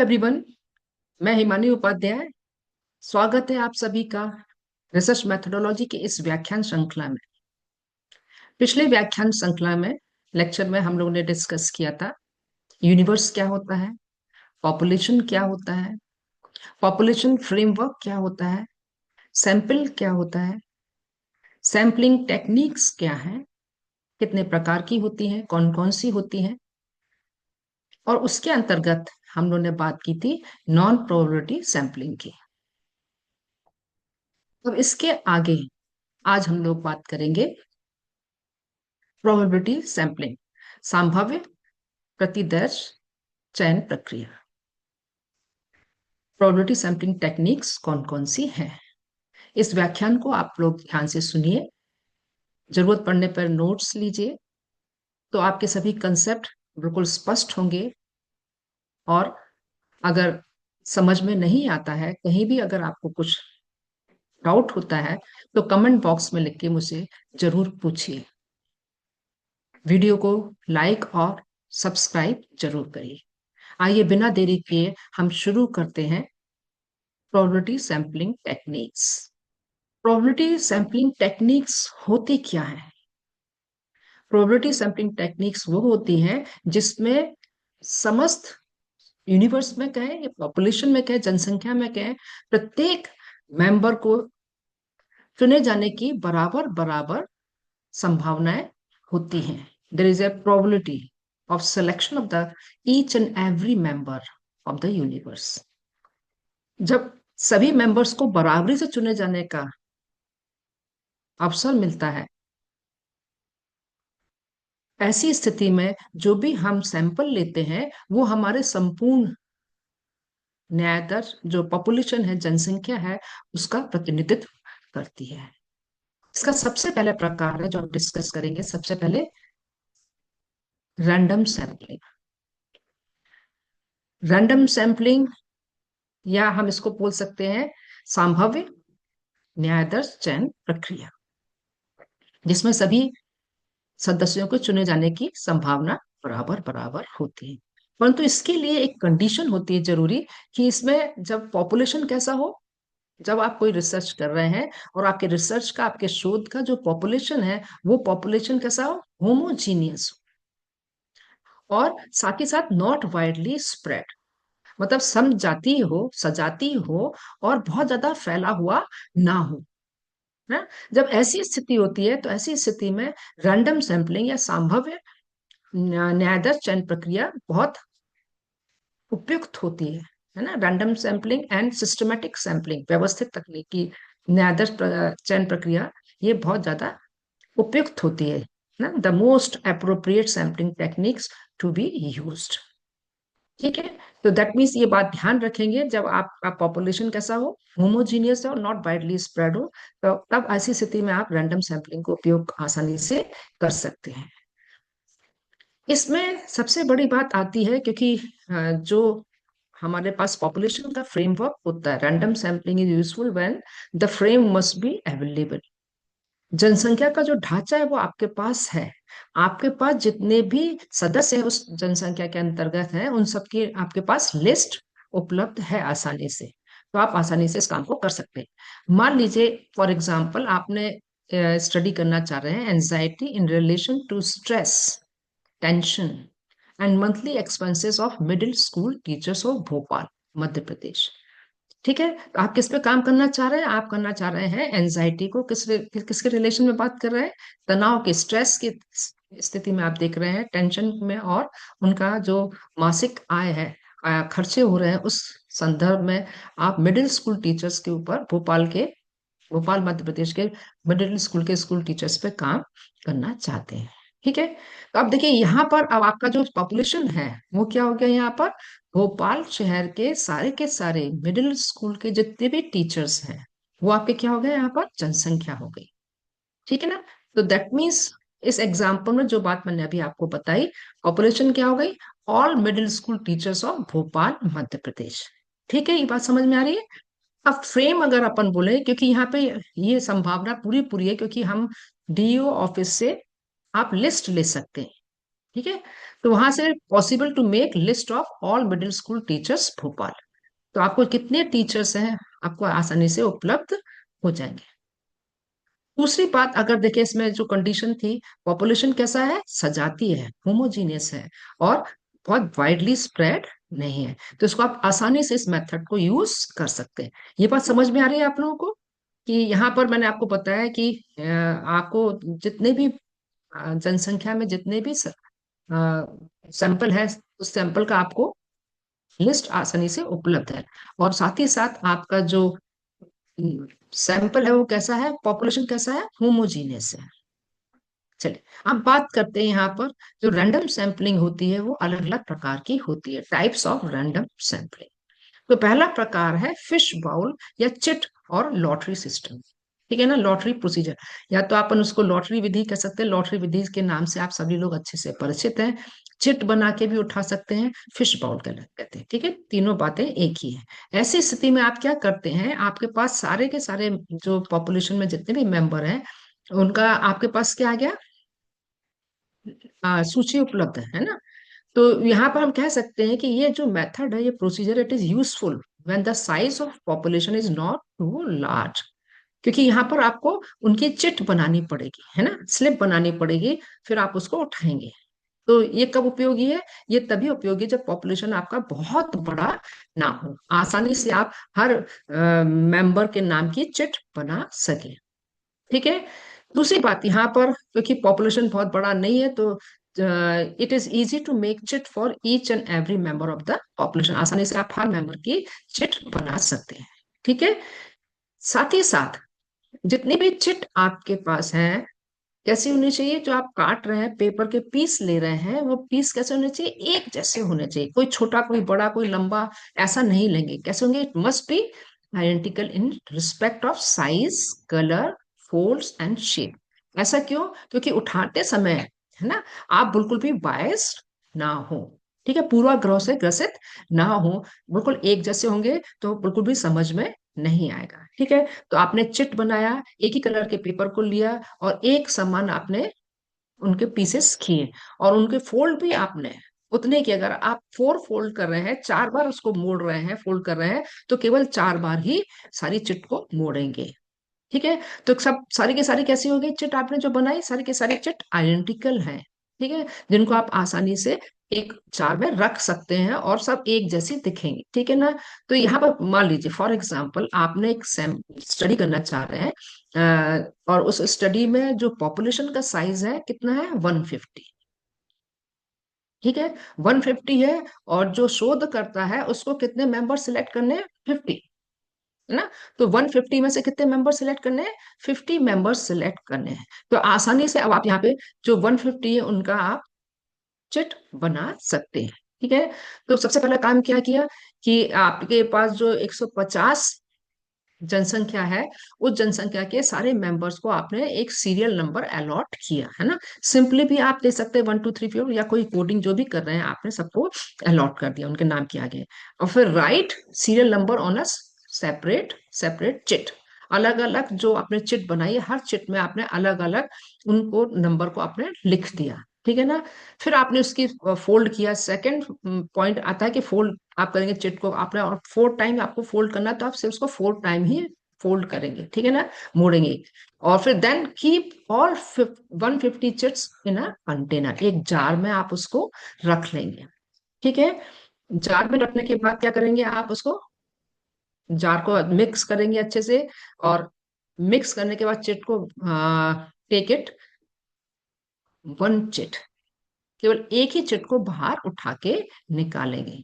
Everyone. मैं हिमानी उपाध्याय। स्वागत है आप सभी का रिसर्च मेथोडोलॉजी के इस व्याख्यान श्रृंखला में। पिछले व्याख्यान श्रृंखला में लेक्चर में हम लोगों ने डिस्कस किया था यूनिवर्स क्या होता है, पॉपुलेशन क्या होता है, पॉपुलेशन फ्रेमवर्क क्या होता है, सैंपल क्या होता है, सैम्पलिंग टेक्निक्स क्या है, कितने प्रकार की होती हैं, कौन कौन सी होती हैं, और उसके अंतर्गत हम लोगों ने बात की थी नॉन प्रोबेबिलिटी सैंपलिंग की। अब इसके आगे आज हम लोग बात करेंगे प्रोबेबिलिटी सैंपलिंग, संभाव्य प्रतिदर्श चयन प्रक्रिया। प्रोबेबिलिटी सैंपलिंग टेक्निक्स कौन कौन सी हैं, इस व्याख्यान को आप लोग ध्यान से सुनिए। जरूरत पड़ने पर नोट्स लीजिए तो आपके सभी कंसेप्ट बिल्कुल स्पष्ट होंगे। और अगर समझ में नहीं आता है, कहीं भी अगर आपको कुछ डाउट होता है, तो कमेंट बॉक्स में लिख के मुझे जरूर पूछिए। वीडियो को लाइक और सब्सक्राइब जरूर करिए। आइए बिना देरी किए हम शुरू करते हैं probability sampling techniques. Probability sampling techniques होती क्या है? प्रोबेबिलिटी सैंपलिंग टेक्निक्स वो होती हैं जिसमें समस्त यूनिवर्स में कहें या पॉपुलेशन में कहें, जनसंख्या में कहें, प्रत्येक मेंबर को चुने जाने की बराबर बराबर संभावनाएं होती हैं। There is a probability of selection of the each and every member of the universe. जब सभी मेंबर्स को बराबरी से चुने जाने का अवसर मिलता है, ऐसी स्थिति में जो भी हम सैंपल लेते हैं वो हमारे संपूर्ण न्यायदर जो पॉपुलेशन है, जनसंख्या है, उसका प्रतिनिधित्व करती है। इसका सबसे पहले प्रकार है जो हम डिस्कस करेंगे, सबसे पहले रैंडम सैंपलिंग। रैंडम सैंपलिंग या हम इसको बोल सकते हैं संभाव्य न्यायाधीश चयन प्रक्रिया, जिसमें सभी सदस्यों को चुने जाने की संभावना बराबर बराबर होती है। परंतु इसके लिए एक कंडीशन होती है जरूरी, कि इसमें जब पॉपुलेशन कैसा हो, जब आप कोई रिसर्च कर रहे हैं और आपके रिसर्च का, आपके शोध का जो पॉपुलेशन है, वो पॉपुलेशन कैसा हो, होमोजीनियस हो, और साथ ही साथ नॉट वाइडली स्प्रेड, मतलब समजातीय हो, सजातीय हो, और बहुत ज्यादा फैला हुआ ना हो ना। जब ऐसी स्थिति होती है तो ऐसी स्थिति में रैंडम सैंपलिंग या संभाव्य न्यायाधीश चयन प्रक्रिया बहुत उपयुक्त होती है ना। Random sampling and systematic sampling, व्यवस्थित तकनीकी न्यायाधीश चयन प्रक्रिया, ये बहुत ज्यादा उपयुक्त होती है ना। The most appropriate sampling techniques to be used. ठीक है, तो दैट मीन्स ये बात ध्यान रखेंगे, जब आपका पॉपुलेशन कैसा हो, होमोजीनियस हो, नॉट वाइडली स्प्रेड हो, तो तब ऐसी स्थिति में आप रैंडम सैंपलिंग को उपयोग आसानी से कर सकते हैं। इसमें सबसे बड़ी बात आती है, क्योंकि जो हमारे पास पॉपुलेशन का फ्रेमवर्क होता है, random sampling is useful when the frame must be available. जनसंख्या का जो ढांचा है वो आपके पास है, आपके पास जितने भी सदस्य हैं उस जनसंख्या के अंतर्गत हैं, उन सबकी आपके पास लिस्ट उपलब्ध है आसानी से, तो आप आसानी से इस काम को कर सकते हैं। मान लीजिए फॉर एग्जांपल आपने स्टडी करना चाह रहे हैं anxiety in relation to stress, tension and monthly expenses of middle school teachers of Bhopal, Madhya Pradesh. ठीक है, तो आप किस पे काम करना चाह रहे हैं? आप करना चाह रहे हैं एंजाइटी को किसके रिलेशन में बात कर रहे हैं? तनाव के, स्ट्रेस की स्थिति में आप देख रहे हैं, टेंशन में, और उनका जो मासिक आय है, खर्चे हो रहे हैं, उस संदर्भ में आप मिडिल स्कूल टीचर्स के ऊपर, भोपाल मध्य प्रदेश के मिडिल स्कूल के स्कूल टीचर्स पे काम करना चाहते हैं। ठीक है, तो अब देखिए यहाँ पर अब आपका जो पॉपुलेशन है वो क्या हो गया, यहाँ पर भोपाल शहर के सारे मिडिल स्कूल के जितने भी टीचर्स हैं वो आपके क्या हो गए, यहाँ पर जनसंख्या हो गई। ठीक है ना। तो दैट मीन्स इस एग्जाम्पल में जो बात मैंने अभी आपको बताई, पॉपुलेशन क्या हो गई, all middle school teachers of Bhopal Madhya Pradesh. ठीक है, ये बात समझ में आ रही है। अब फ्रेम अगर अपन बोले, क्योंकि यहाँ पे ये संभावना पूरी पूरी है, क्योंकि हम डीओ ऑफिस से आप लिस्ट ले सकते हैं। ठीक है। तो वहां से possible to make list of all middle school teachers Bhopal. तो आपको कितने टीचर्स हैं आपको आसानी से उपलब्ध हो जाएंगे। दूसरी बात अगर देखें इसमें जो कंडीशन थी, पॉपुलेशन कैसा है, सजातीय है, होमोजीनियस है, और बहुत वाइडली स्प्रेड नहीं है। तो इसको आप आसानी से इस मेथड को यूज कर सकते हैं। ये बात समझ में आ रही है आप लोगों को कि यहाँ पर मैंने आपको बताया कि आपको जितने भी जनसंख्या में जितने भी सैंपल है, उस सैंपल का आपको लिस्ट आसानी से उपलब्ध है। और साथ ही साथ आपका जो सैंपल है वो कैसा है, पॉपुलेशन कैसा है, होमोजीनियस है। चलिए अब बात करते हैं यहाँ पर। जो रैंडम सैंपलिंग होती है वो अलग अलग प्रकार की होती है, टाइप्स ऑफ रैंडम सैंपलिंग। तो पहला प्रकार है फिश बाउल या चिट और लॉटरी सिस्टम। ठीक है ना, लॉटरी प्रोसीजर, या तो अपन उसको लॉटरी विधि कह सकते हैं, लॉटरी विधि के नाम से आप सभी लोग अच्छे से परिचित हैं। चिट बना के भी उठा सकते हैं, फिश बाउल कहते हैं। ठीक है, तीनों बातें एक ही है। ऐसी स्थिति में आप क्या करते हैं, आपके पास सारे के सारे जो पॉपुलेशन में जितने भी मेंबर हैं उनका आपके पास क्या आ गया, सूची उपलब्ध है ना। तो यहाँ पर हम कह सकते हैं कि ये जो मेथड है, ये procedure, it is useful when the size of population is not too large. क्योंकि यहाँ पर आपको उनकी चिट बनानी पड़ेगी, है ना, स्लिप बनानी पड़ेगी, फिर आप उसको उठाएंगे। तो ये कब उपयोगी है, ये तभी उपयोगी जब पॉपुलेशन आपका बहुत बड़ा ना हो, आसानी से आप हर मेंबर के नाम की चिट बना सके। ठीक है। दूसरी बात यहाँ पर, क्योंकि पॉपुलेशन बहुत बड़ा नहीं है, तो it is easy to make chit for each and every member of the population. आसानी से आप हर मेंबर की चिट बना सकते हैं। ठीक है। साथ ही साथ जितनी भी चिट आपके पास है, कैसी होनी चाहिए, जो आप काट रहे हैं, पेपर के पीस ले रहे हैं, वो पीस कैसे होने चाहिए, एक जैसे होने चाहिए। कोई छोटा कोई बड़ा कोई लंबा ऐसा नहीं लेंगे। कैसे होंगे, it must be identical in respect of size, colour, folds and shape. ऐसा क्यों, क्योंकि उठाते समय, है ना, आप बिल्कुल भी बायस्ड ना हो। ठीक है, पूर्वाग्रह से ग्रसित ना हो, बिल्कुल एक जैसे होंगे तो बिल्कुल भी समझ में नहीं आएगा। ठीक है। तो आपने चिट बनाया, एक ही कलर के पेपर को लिया और एक समान आपने उनके पीसेस किए, और उनके फोल्ड भी आपने उतने की, अगर आप 4 फोल्ड कर रहे हैं, 4 बार उसको मोड़ रहे हैं, फोल्ड कर रहे हैं, तो केवल 4 बार ही सारी चिट को मोड़ेंगे। ठीक है। तो सब सारी की सारी कैसी हो गई, चिट आपने जो बनाई, सारी की सारी चिट आइडेंटिकल है। ठीक है, जिनको आप आसानी से एक जार में रख सकते हैं और सब एक जैसी दिखेंगे। ठीक है ना। तो यहाँ पर मान लीजिए फॉर एग्जांपल आपने एक स्टडी करना चाह रहे हैं, और उस स्टडी में जो पॉपुलेशन का साइज है कितना है, 150। ठीक है, 150 है, और जो शोध करता है उसको कितने मेंबर सिलेक्ट करने हैं, 50, है ना। तो 150 में से कितने मेंबर सिलेक्ट करने हैं, 50 मेंबर सिलेक्ट करने हैं। तो आसानी से अब आप यहाँ पे जो 150 है उनका आप चिट बना सकते हैं। ठीक है। तो सबसे पहला काम क्या किया कि आपके पास जो 150 जनसंख्या है, उस जनसंख्या के सारे मेंबर्स को आपने एक सीरियल नंबर अलॉट किया, है ना। सिंपली भी आप दे सकते हैं 1 2 3 4, या कोई कोडिंग जो भी कर रहे हैं आपने सबको अलॉट कर दिया, उनके नाम के आगे। और फिर right serial number on a separate separate chit. अलग अलग जो आपने चिट बनाई है, हर चिट में आपने अलग अलग उनको नंबर को आपने लिख दिया। ठीक है ना। फिर आपने उसकी फोल्ड किया। सेकंड पॉइंट आता है कि फोल्ड आप करेंगे चिट को आपने, और 4 टाइम आपको फोल्ड करना है, तो आप सिर्फ उसको 4 टाइम ही फोल्ड करेंगे। ठीक है ना, मोड़ेंगे। और फिर then keep all 150 chits in a container, एक जार में आप उसको रख लेंगे। ठीक है। जार में रखने के बाद क्या करेंगे, आप उसको जार को मिक्स करेंगे अच्छे से, और मिक्स करने के बाद चिट को टेक इट 1 चिट, केवल एक ही चिट को बाहर उठा के निकालेंगे।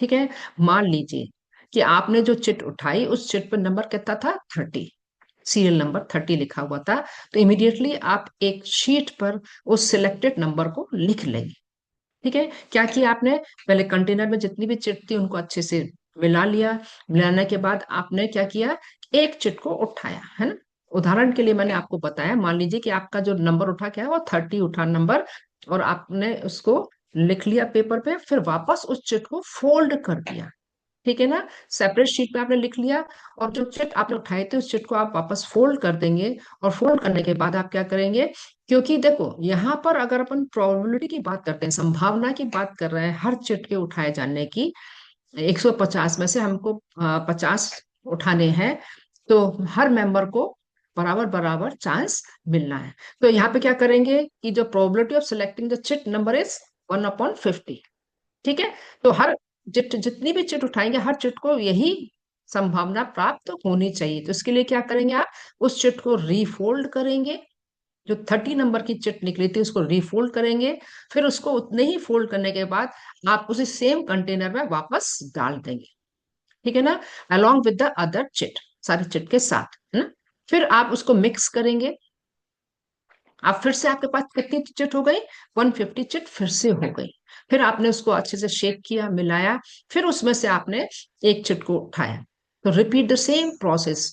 ठीक है। मान लीजिए कि आपने जो चिट उठाई उस चिट पर नंबर कितना था, 30, सीरियल नंबर 30 लिखा हुआ था। तो इमीडिएटली आप एक शीट पर उस सिलेक्टेड नंबर को लिख लेंगे। ठीक है। क्या किया आपने, पहले कंटेनर में जितनी भी चिट थी उनको अच्छे से मिला लिया। मिलाने के बाद आपने क्या किया, एक चिट को उठाया, है ना। उदाहरण के लिए मैंने आपको बताया, मान लीजिए कि आपका जो नंबर उठा क्या है, वो 30 उठा नंबर, और आपने उसको लिख लिया पेपर पे, फिर वापस उस चिट को फोल्ड कर दिया। ठीक है ना। सेपरेट शीट पे आपने लिख लिया, और जो चिट आपने उठाए थे उस चिट को आप वापस फोल्ड कर देंगे। और फोल्ड करने के बाद आप क्या करेंगे, क्योंकि देखो यहाँ पर अगर अपन प्रोबेबिलिटी की बात करते हैं, संभावना की बात कर रहे हैं हर चिट के उठाए जाने की, 150 में से हमको 50 उठाने हैं, तो हर मेंबर को बराबर बराबर चांस मिलना है। तो यहाँ पे क्या करेंगे कि जो probability of selecting the chit number is 1/50। ठीक है। तो हर चिट, जितनी भी चिट उठाएंगे हर चिट को यही संभावना प्राप्त होनी चाहिए। तो इसके लिए क्या करेंगे, आप उस चिट को रीफोल्ड करेंगे, जो 30 नंबर की चिट निकली थी उसको रीफोल्ड करेंगे। फिर उसको उतने ही फोल्ड करने के बाद आप उसे सेम कंटेनर में वापस डाल देंगे। ठीक है ना, along with the other chit, सारी चिट के साथ, है ना। फिर आप उसको मिक्स करेंगे। आप फिर से, आपके पास कितनी चिट हो गई, 150 चिट फिर से हो गई। फिर आपने उसको अच्छे से शेक किया, मिलाया, फिर उसमें से आपने एक चिट को उठाया। तो रिपीट द सेम प्रोसेस।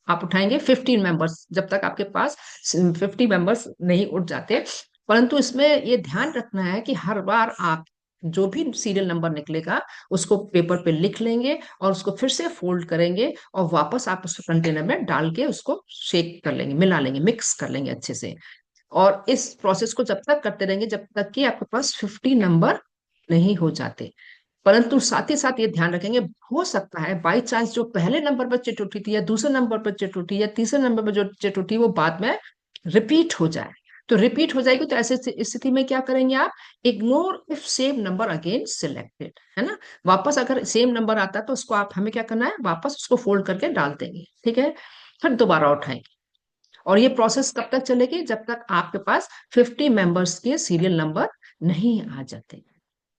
आप उठाएंगे 15 मेंबर्स, जब तक आपके पास 50 मेंबर्स नहीं उठ जाते। परंतु इसमें ये ध्यान रखना है कि हर बार आप जो भी सीरियल नंबर निकलेगा उसको पेपर पे लिख लेंगे, और उसको फिर से फोल्ड करेंगे, और वापस आप उसको कंटेनर में डाल के उसको शेक कर लेंगे, मिला लेंगे, मिक्स कर लेंगे अच्छे से। और इस प्रोसेस को जब तक करते रहेंगे जब तक कि आपके पास 50 नंबर नहीं हो जाते। परंतु साथ ही साथ ये ध्यान रखेंगे, हो सकता है बाई चांस जो पहले नंबर पर चिट उठी थी, या दूसरे नंबर पर चिट उठी, या तीसरे नंबर पर जो चिट उठी, वो बाद में रिपीट हो जाए। तो रिपीट हो जाएगी तो ऐसे स्थिति में क्या करेंगे आप, ignore if same number again selected, है ना। वापस अगर सेम नंबर आता है तो उसको आप, हमें क्या करना है, वापस उसको फोल्ड करके डाल देंगे। ठीक है। फिर दोबारा उठाएंगे, और ये प्रोसेस कब तक चलेगी, जब तक आपके पास 50 मेंबर्स के सीरियल नंबर नहीं आ जाते।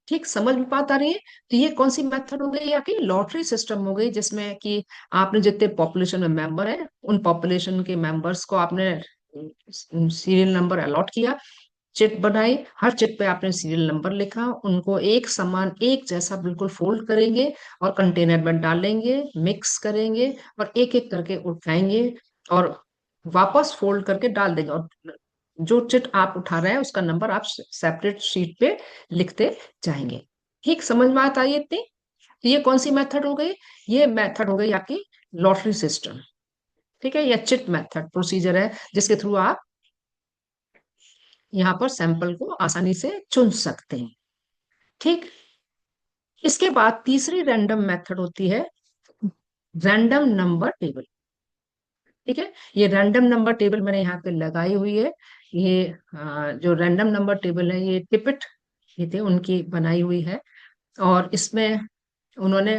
ठीक, समझ में बात आ रही है। तो ये कौन सी मेथड हो गई, आपकी लॉटरी सिस्टम हो गई, जिसमें कि आपने जितने पॉपुलेशन में मेंबर है उन पॉपुलेशन के मेंबर्स को आपने सीरियल नंबर अलॉट किया, चिट बनाई, हर चिट पे आपने सीरियल नंबर लिखा, उनको एक समान, एक जैसा बिल्कुल फोल्ड करेंगे, और कंटेनर में डालेंगे, मिक्स करेंगे, और एक एक करके उठाएंगे, और वापस फोल्ड करके डाल देंगे। और जो चिट आप उठा रहे हैं उसका नंबर आप सेपरेट शीट पे लिखते जाएंगे। ठीक, समझ में आता है इतनी। तो ये कौन सी मेथड हो गई, ये मेथड हो गई आपकी लॉटरी सिस्टम। ठीक है, या चिट मेथड प्रोसीजर है, जिसके थ्रू आप यहाँ पर सैंपल को आसानी से चुन सकते हैं। ठीक, इसके बाद तीसरी रैंडम मेथड होती है रैंडम नंबर टेबल। ठीक है, ये रैंडम नंबर टेबल मैंने यहाँ पे लगाई हुई है। ये जो रैंडम नंबर टेबल है ये टिपिट, ये थे उनकी बनाई हुई है। और इसमें उन्होंने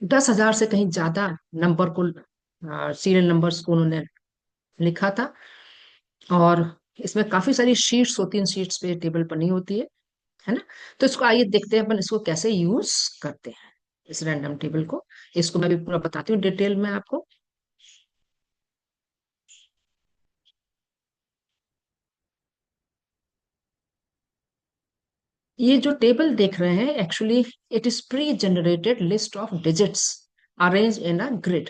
10,000 से कहीं ज्यादा नंबर को, सीरियल नंबर्स को उन्होंने लिखा था। और इसमें काफी सारी शीट्स होती हैं, शीट्स पे टेबल बनी होती है ना। तो इसको आइए देखते हैं अपन इसको कैसे यूज करते हैं, इस रैंडम टेबल को। इसको मैं भी पूरा बताती हूँ डिटेल में आपको। ये जो टेबल देख रहे हैं, actually it is pre generated list of digits arrange in a grid.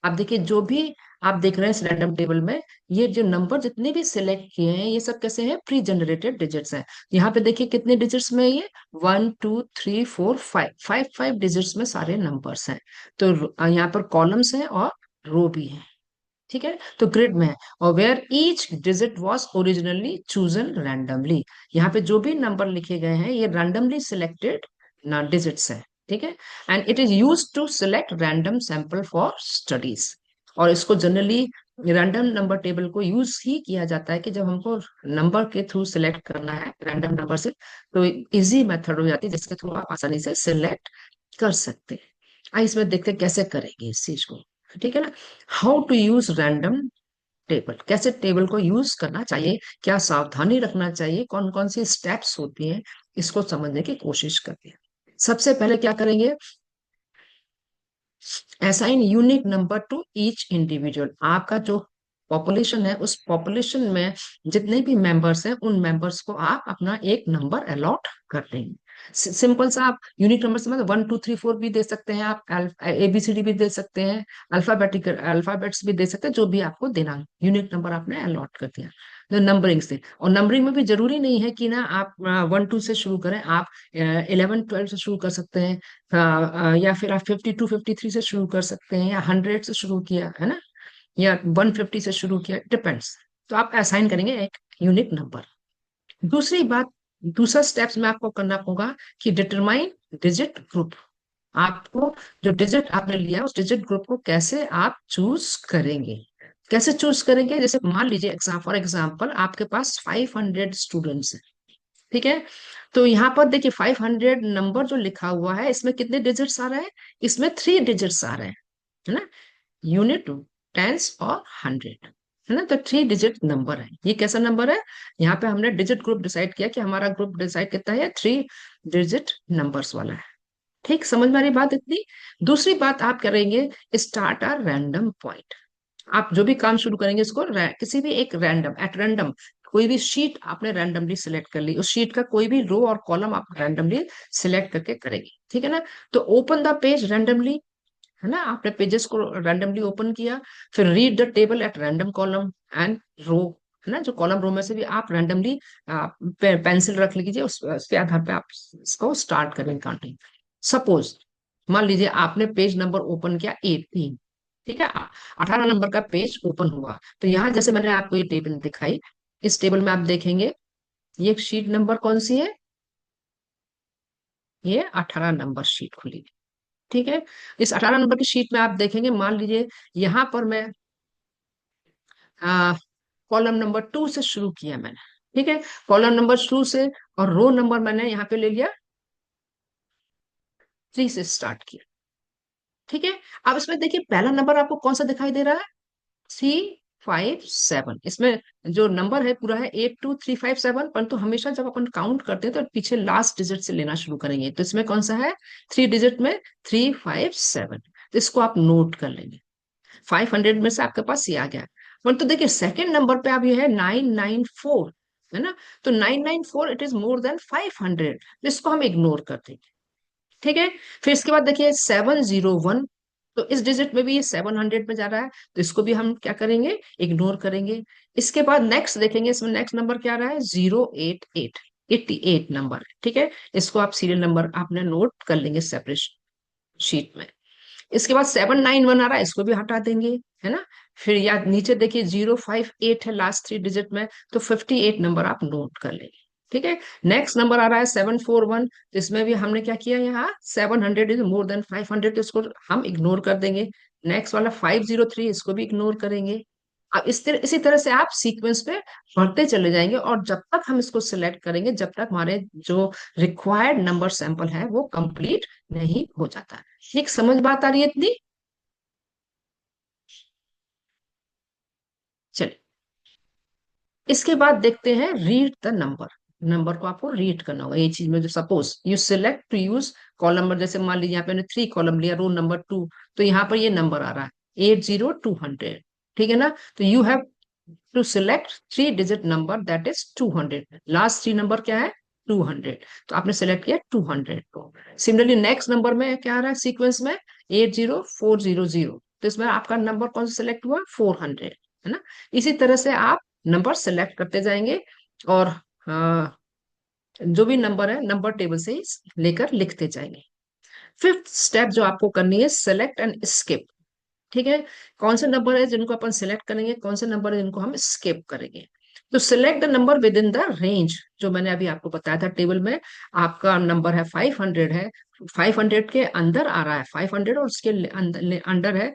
आप देखिए, जो भी आप देख रहे हैं इस रैंडम टेबल में, ये जो नंबर जितने भी सिलेक्ट किए हैं ये सब कैसे हैं, प्री जनरेटेड डिजिट्स हैं। यहाँ पे देखिए कितने डिजिट्स में है ये, 1 2 3 4 5, फाइव फाइव डिजिट्स में सारे नंबर्स हैं। तो यहाँ पर कॉलम्स हैं और रो भी है। ठीक है, तो ग्रिड में है। और where each digit was originally chosen randomly, यहाँ पे जो भी नंबर लिखे गए हैं ये रैंडमली सिलेक्टेड ना डिजिट्स है। ठीक है, and it is use to select random sample for studies. और इसको जनरली रैंडम नंबर टेबल को यूज ही किया जाता है कि जब हमको नंबर के थ्रू सिलेक्ट करना है रैंडम नंबर से, तो इजी मेथड हो जाती है जिसके थ्रू आप आसानी से सिलेक्ट कर सकते हैं। आइए इसमें देखते हैं कैसे करेंगे इस चीज को। ठीक है ना, how to use random table, कैसे टेबल को यूज करना चाहिए, क्या सावधानी रखना चाहिए, कौन कौन सी स्टेप्स होती हैं, इसको समझने की कोशिश करते हैं। सबसे पहले क्या करेंगे, assign unique number two each individual. आपका जो पॉपुलेशन है उस पॉपुलेशन में जितने भी मेंबर्स हैं उन मेंबर्स को आप अपना एक नंबर अलॉट कर देंगे। सिंपल सा, आप यूनिक नंबर से मतलब 1 2 3 4 भी दे सकते हैं, आप ABCD भी दे सकते हैं, अल्फाबेटिकल अल्फाबेट्स भी दे सकते हैं, जो भी आपको देना, यूनिक नंबर आपने अलॉट कर दिया। नंबरिंग से। और नंबरिंग में भी जरूरी नहीं है कि ना आप 1 2 से शुरू करें, आप 11 12 से शुरू कर सकते हैं, या फिर आप 52 53 से शुरू कर सकते हैं, या 100 से शुरू किया है ना, या 150 से शुरू किया, डिपेंड्स। तो आप असाइन करेंगे एक यूनिक नंबर। दूसरी बात, दूसरा स्टेप्स में आपको करना होगा कि डिटरमाइन डिजिट ग्रुप। आपको जो डिजिट आपने लिया उस डिजिट ग्रुप को कैसे आप चूज करेंगे। कैसे चूज करेंगे, जैसे मान लीजिए फॉर एग्जाम्पल आपके पास 500 स्टूडेंट्स हैं, ठीक है। तो यहाँ पर देखिए 500 नंबर जो लिखा हुआ है, इसमें कितने डिजिट्स आ रहे हैं, इसमें 3 डिजिट्स आ रहे हैं, है ना, यूनिट, टेंस और 100, है ना। तो 3 डिजिट नंबर है, ये कैसा नंबर है, यहाँ पे हमने डिजिट ग्रुप डिसाइड किया कि हमारा ग्रुप डिसाइड कितना है, 3 डिजिट नंबर्स वाला है। ठीक, समझ में आ रही बात इतनी। दूसरी बात आप करेंगे, स्टार्ट अ रैंडम पॉइंट। आप जो भी काम शुरू करेंगे इसको किसी भी एक रैंडम, एट रैंडम, कोई भी शीट आपने रैंडमली सिलेक्ट कर ली, उस शीट का कोई भी रो और कॉलम आप रैंडमली सिलेक्ट करके करेंगे, ठीक है ना। तो ओपन द पेज रैंडमली, है ना, आपने पेजेस को रैंडमली ओपन किया। फिर read the table at random column and row, है ना, जो कॉलम रो में से भी आप रैंडमली पेंसिल रख लीजिए, उसके आधार पे आप इसको स्टार्ट करें काउंटिंग। सपोज मान लीजिए आपने पेज नंबर ओपन किया 18, ठीक है, 18 नंबर का पेज ओपन हुआ। तो यहाँ जैसे मैंने आपको ये टेबल दिखाई, इस टेबल में आप देखेंगे ये शीट नंबर कौन सी है, ये 18 नंबर शीट खुली है, ठीक है। इस 18 नंबर की शीट में आप देखेंगे, मान लीजिए यहाँ पर मैं कॉलम नंबर 2 से शुरू किया मैंने, ठीक है, कॉलम नंबर 2 से, और रो नंबर मैंने यहाँ पे ले लिया 3 से स्टार्ट किया, ठीक है। अब इसमें देखिए पहला नंबर आपको कौन सा दिखाई दे रहा है, 3 5 7। इसमें जो नंबर है पूरा है 82 3 5 7, परंतु हमेशा जब अपन काउंट करते हैं तो पीछे लास्ट डिजिट से लेना शुरू करेंगे। तो इसमें कौन सा है, 3 डिजिट में 3 5 7। तो इसको आप नोट कर लेंगे। 500 में से आपके पास ये आ गया। परंतु देखिए सेकंड नंबर पे अब ये है 994, है ना। तो 994 इट इज मोर देन 500, इसको हम इग्नोर कर देंगे, ठीक है। फिर इसके बाद देखिए 701, तो इस डिजिट में भी ये 700 में जा रहा है, तो इसको भी हम क्या करेंगे, इग्नोर करेंगे। इसके बाद नेक्स्ट देखेंगे, इसमें नेक्स्ट नंबर क्या आ रहा है, 088, 88 नंबर, ठीक है। इसको आप सीरियल नंबर आपने नोट कर लेंगे सेपरेट शीट में। इसके बाद 791 आ रहा है, इसको भी हटा देंगे, है ना। फिर या नीचे देखिए 058 है लास्ट 3 डिजिट में, तो 58 नंबर आप नोट कर लेंगे, ठीक है। नेक्स्ट नंबर आ रहा है 741, तो इसमें भी हमने क्या किया, यहाँ 700 इज मोर देन 500, तो इसको हम इग्नोर कर देंगे। नेक्स्ट वाला 503, इसको भी इग्नोर करेंगे। अब इसी तरह से आप सीक्वेंस पे बढ़ते चले जाएंगे, और जब तक हम इसको सिलेक्ट करेंगे, जब तक हमारे जो रिक्वायर्ड नंबर सैंपल है वो कंप्लीट नहीं हो जाता। ठीक, समझ बात आ रही है इतनी। चलिए, इसके बाद देखते हैं रीड द नंबर। नंबर को आपको रीड करना होगा, ये चीज में जो suppose you select to use column number, जैसे मान लीजिए यहाँ पे 3 कॉलम लिया, रो नंबर 2, तो यहाँ पर ये नंबर आ रहा है 80200, ठीक है ना। तो you have to select 3 digit number that is 200, last 3 number क्या है, 200, तो आपने सेलेक्ट किया 200 को। सिमिलरली नेक्स्ट नंबर में क्या आ रहा है सीक्वेंस में, 80400, तो इसमें आपका नंबर कौन सा सिलेक्ट हुआ, 400, है ना। इसी तरह से आप नंबर सेलेक्ट करते जाएंगे, और जो भी नंबर है नंबर टेबल से ही लेकर लिखते जाएंगे। फिफ्थ स्टेप जो आपको करनी है, सेलेक्ट एंड स्किप, ठीक है। कौन से नंबर है जिनको अपन सिलेक्ट करेंगे, कौन से नंबर है जिनको हम स्किप करेंगे। तो select the number with in the range, जो मैंने अभी आपको बताया था टेबल में, आपका नंबर है 500 है, 500 के अंदर आ रहा है 500, और उसके अंडर है,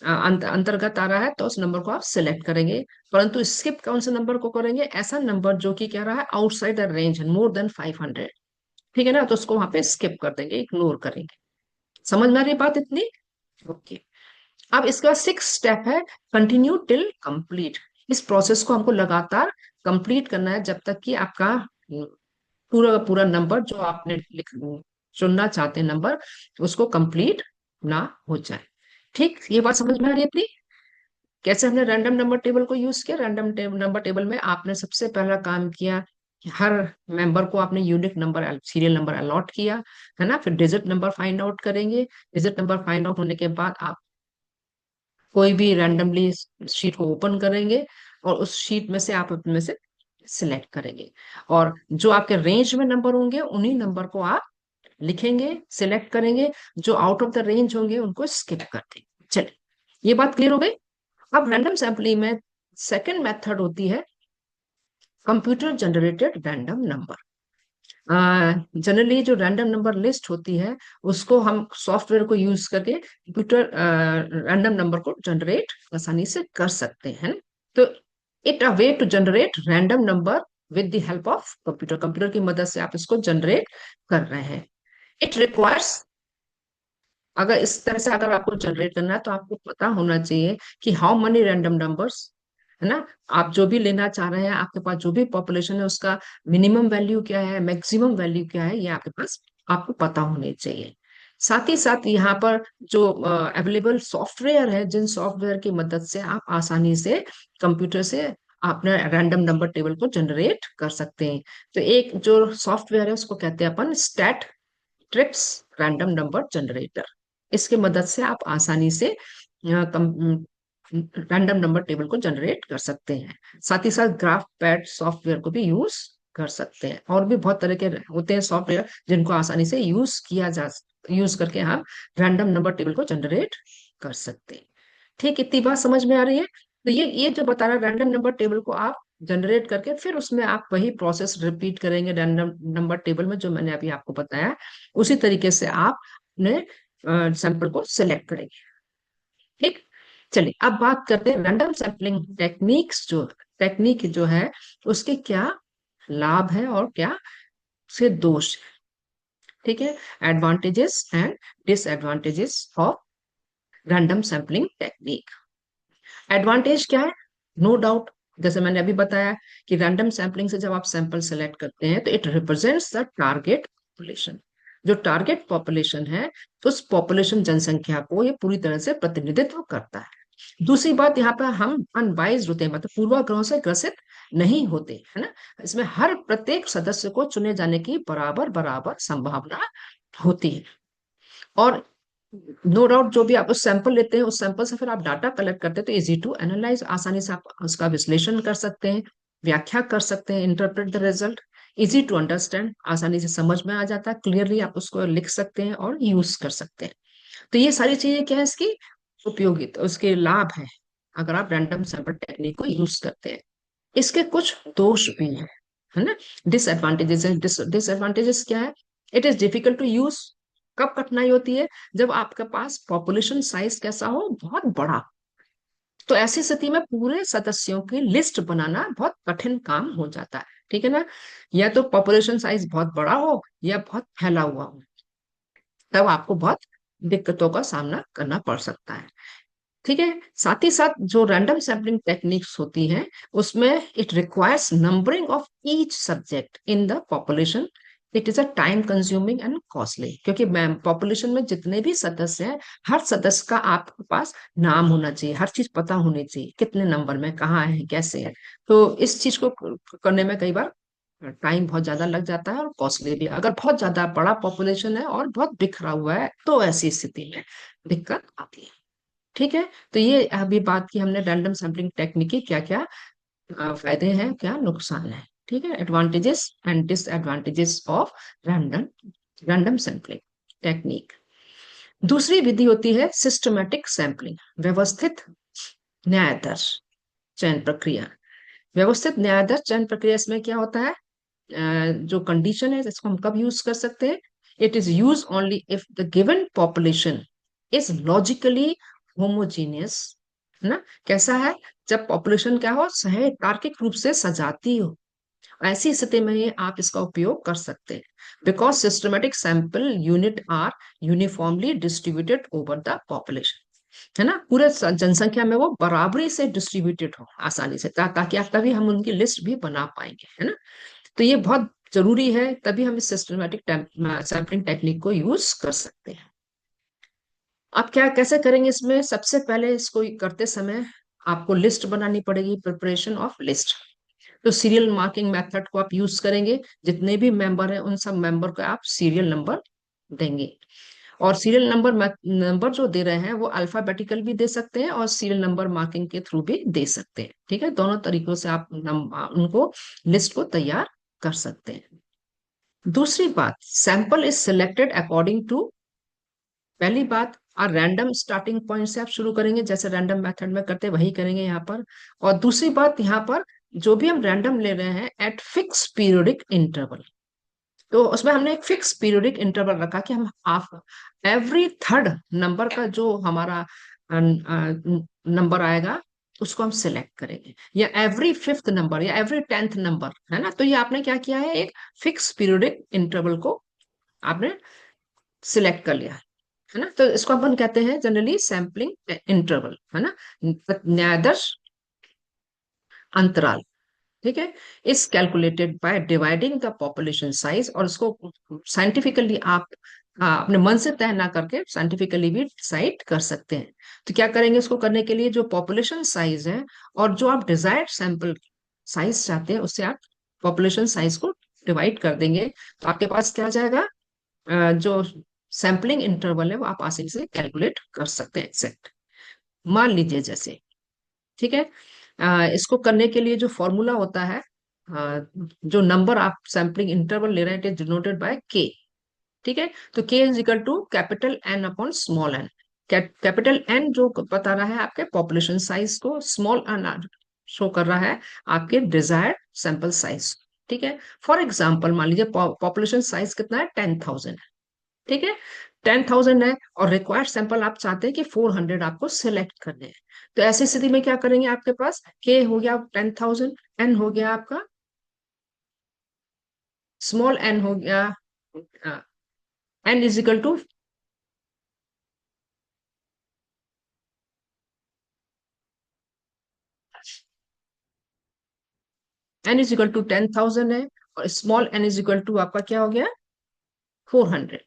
अंतर्गत आ रहा है, तो उस नंबर को आप सिलेक्ट करेंगे। परंतु स्किप कौन से नंबर को करेंगे, ऐसा नंबर जो कि क्या रहा है, outside the range, more than 500, ठीक है ना, तो उसको वहां पे स्किप कर देंगे, इग्नोर करेंगे। समझ में आ रही बात इतनी, ओके। अब इसका 6 स्टेप है, कंटिन्यू टिल कंप्लीट। इस प्रोसेस को हमको लगातार कंप्लीट करना है, जब तक कि आपका पूरा का पूरा नंबर जो आपने चुनना चाहते हैं नंबर, उसको कंप्लीट ना हो जाए। ठीक, ये बात समझ में आ रही है अपनी। कैसे हमने रैंडम नंबर टेबल को यूज किया, रैंडम नंबर टेबल में आपने सबसे पहला काम किया कि हर मेंबर को आपने unique number, serial number allot किया, है ना। फिर डिजिट नंबर फाइंड आउट करेंगे। डिजिट नंबर फाइंड आउट होने के बाद आप कोई भी रैंडमली शीट को ओपन करेंगे, और उस शीट में से आप अपने में से सिलेक्ट करेंगे, और जो आपके रेंज में नंबर होंगे उन्हीं नंबर को आप लिखेंगे, सिलेक्ट करेंगे, जो आउट ऑफ द रेंज होंगे उनको स्किप कर देंगे। चलिए, ये बात क्लियर हो गई। अब रैंडम सैम्पलिंग में सेकंड मेथड होती है computer generated random number. Generally जो रैंडम नंबर लिस्ट होती है उसको हम सॉफ्टवेयर को यूज करके कंप्यूटर रैंडम नंबर को जनरेट आसानी से कर सकते हैं। तो it a way to generate random number with the help of computer, computer की मदद से आप इसको जनरेट कर रहे हैं। इट रिक्वायर्स, अगर इस तरह से अगर आपको जनरेट करना है तो आपको पता होना चाहिए कि हाउ मनी रैंडम नंबर्स, है ना, आप जो भी लेना चाह रहे हैं, आपके पास जो भी पॉपुलेशन है उसका मिनिमम वैल्यू क्या है, मैक्सिमम वैल्यू क्या है, ये आपके पास आपको पता होने चाहिए। साथ ही साथ यहाँ पर जो अवेलेबल सॉफ्टवेयर है, जिन सॉफ्टवेयर की मदद से आप आसानी से कंप्यूटर से अपने रैंडम नंबर टेबल को जनरेट कर सकते हैं। तो एक जो सॉफ्टवेयर है उसको कहते हैं अपन stat tricks random number generator. इसके मदद से आप आसानी से रैंडम नंबर टेबल को जनरेट कर सकते हैं। साथ ही साथ ग्राफ पैड सॉफ्टवेयर को भी यूज कर सकते हैं, और भी बहुत तरह के होते हैं सॉफ्टवेयर जिनको आसानी से यूज करके हम रैंडम नंबर टेबल को जनरेट कर सकते हैं। ठीक, इतनी बात समझ में आ रही है। तो ये जो बता रहा रैंडम नंबर टेबल को आप जनरेट करके फिर उसमें आप वही प्रोसेस रिपीट करेंगे रैंडम नंबर टेबल में, जो मैंने अभी आपको बताया उसी तरीके से आप अपने सैंपल को सिलेक्ट करेंगे। ठीक, चलिए अब बात करते हैं रैंडम सैम्पलिंग टेक्निक जो है उसके क्या लाभ है और क्या से दोष है। ठीक है, advantages and disadvantages of random sampling technique. Advantage क्या है? नो डाउट, जैसे मैंने अभी बताया कि रैंडम सैम्पलिंग से जब आप सैंपल सेलेक्ट करते हैं तो it represents the target population. जो टारगेट पॉपुलेशन है उस पॉपुलेशन जनसंख्या को ये पूरी तरह से प्रतिनिधित्व करता है। दूसरी बात, यहाँ पर हम अनबाइज्ड होते हैं, मतलब पूर्वाग्रहों से ग्रसित नहीं होते, है ना। इसमें हर प्रत्येक सदस्य को चुने जाने की बराबर बराबर संभावना होती है। और नो डाउट जो भी आप उस सैंपल लेते हैं उस सैंपल से फिर आप डाटा कलेक्ट करते हैं तो इजी टू एनालाइज, आसानी से आप उसका विश्लेषण कर सकते हैं, व्याख्या कर सकते हैं, interpret the result, easy to understand, आसानी से समझ में आ जाता है, क्लियरली आप उसको लिख सकते हैं और यूज कर सकते हैं। तो ये सारी चीजें क्या है इसकी उपयोगिता, उसके लाभ है अगर आप रैंडम सैंपल टेक्निक को यूज करते हैं। इसके कुछ दोष भी है ना, डिसएडवांटेजेस है। डिसएडवांटेजेस क्या है? It is difficult to use. कब कठिनाई होती है? जब आपके पास पॉपुलेशन साइज कैसा हो, बहुत बड़ा। तो ऐसी स्थिति में पूरे सदस्यों की लिस्ट बनाना बहुत कठिन काम हो जाता है, ठीक है ना। या तो पॉपुलेशन साइज बहुत बड़ा हो या बहुत फैला हुआ हो, तब आपको बहुत दिक्कतों का सामना करना पड़ सकता है। ठीक है, साथ ही साथ जो रैंडम सैम्पलिंग टेक्निक्स होती हैं उसमें it requires numbering of each subject in the population. It is a time consuming and costly, क्योंकि पॉपुलेशन में जितने भी सदस्य हैं हर सदस्य का आपके पास नाम होना चाहिए, हर चीज पता होनी चाहिए, कितने नंबर में, कहाँ है, कैसे है। तो इस चीज को करने में कई बार टाइम बहुत ज्यादा लग जाता है और कॉस्टली भी। अगर बहुत ज्यादा बड़ा पॉपुलेशन है और बहुत बिखरा हुआ है तो ऐसी स्थिति में दिक्कत आती है। ठीक है, तो ये अभी बात की हमने रैंडम सैम्पलिंग टेक्निक की क्या क्या फायदे हैं, क्या नुकसान है। ठीक है, advantages and disadvantages of random random sampling technique. दूसरी विधि होती है सिस्टमैटिक सैम्पलिंग, व्यवस्थित न्यायाधीश चयन प्रक्रिया। व्यवस्थित न्यायाधीश चयन प्रक्रिया, इसमें क्या होता है, जो कंडीशन है इसको हम कब यूज कर सकते हैं? It is use only if the given population is logically homogeneous, है ना। कैसा है? जब पॉपुलेशन क्या हो, सही तार्किक रूप से सजाती हो, ऐसी स्थिति में ही आप इसका उपयोग कर सकते हैं। Because systematic sample unit are uniformly distributed over the population, है ना, पूरे जनसंख्या में वो बराबरी से डिस्ट्रीब्यूटेड हो आसानी से, ताकि आप तभी हम उनकी लिस्ट भी बना पाएंगे, है ना। तो ये बहुत जरूरी है, तभी हम इस सिस्टमेटिक सैम्पलिंग टेक्निक को यूज कर सकते हैं। आप क्या कैसे करेंगे? इसमें सबसे पहले इसको करते समय आपको लिस्ट बनानी पड़ेगी, प्रिपरेशन ऑफ लिस्ट। तो सीरियल मार्किंग मेथड को आप यूज करेंगे, जितने भी मेंबर हैं उन सब मेंबर को आप सीरियल नंबर देंगे। और सीरियल नंबर नंबर जो दे रहे हैं वो अल्फाबेटिकल भी दे सकते हैं और सीरियल नंबर मार्किंग के थ्रू भी दे सकते हैं। ठीक है, दोनों तरीकों से आप उनको लिस्ट को तैयार कर सकते हैं। दूसरी बात, sample is selected according to, पहली बात, और रैंडम स्टार्टिंग पॉइंट से आप शुरू करेंगे, जैसे रैंडम मेथड में करते हैं वही करेंगे यहाँ पर। और दूसरी बात, यहाँ पर जो भी हम रैंडम ले रहे हैं एट फिक्स पीरियोडिक इंटरवल, तो उसमें हमने एक फिक्स पीरियोडिक इंटरवल रखा कि हम आप एवरी थर्ड नंबर का जो हमारा नंबर आएगा उसको हम सिलेक्ट करेंगे, या एवरी फिफ्थ नंबर या एवरी टेंथ नंबर, है ना। तो ये आपने क्या किया है, एक फिक्स पीरियोडिक इंटरवल को आपने सिलेक्ट कर लिया है ना। तो इसको अपन कहते हैं जनरली सैम्पलिंग इंटरवल, है ना, न्यायदर्श अंतराल। ठीक है, इस calculated by dividing the population size, और इसको साइंटिफिकली आप अपने मन से तय ना करके साइंटिफिकली भी डिसाइड कर सकते हैं। तो क्या करेंगे, इसको करने के लिए जो पॉपुलेशन साइज है और जो आप डिजायर्ड सैंपल साइज चाहते हैं उससे आप पॉपुलेशन साइज को डिवाइड कर देंगे, तो आपके पास क्या आ जाएगा, जो सैम्पलिंग इंटरवल है वो आप आसानी से कैलकुलेट कर सकते हैं एग्जैक्ट। मान लीजिए जैसे, ठीक है, इसको करने के लिए जो फॉर्मूला होता है, जो नंबर आप सैम्पलिंग इंटरवल ले रहे हैं, इट इज डिनोटेड बाय के। ठीक है, तो K is equal to capital N upon small N. Capital N जो बता रहा है आपके पॉपुलेशन साइज को, स्मॉल एन शो कर रहा है आपके डिजायर्ड सैंपल साइज। ठीक है, फॉर एग्जाम्पल मान लीजिए पॉपुलेशन साइज कितना है, 10,000। ठीक है, 10,000 है और रिक्वायर्ड सैंपल आप चाहते हैं कि 400 आपको सिलेक्ट करने हैं। तो ऐसी स्थिति में क्या करेंगे, आपके पास के हो गया 10,000, एन हो गया आपका, स्मॉल एन हो गया, N is equal to, N is equal to 10,000 है, और small N is equal to आपका क्या हो गया, 400।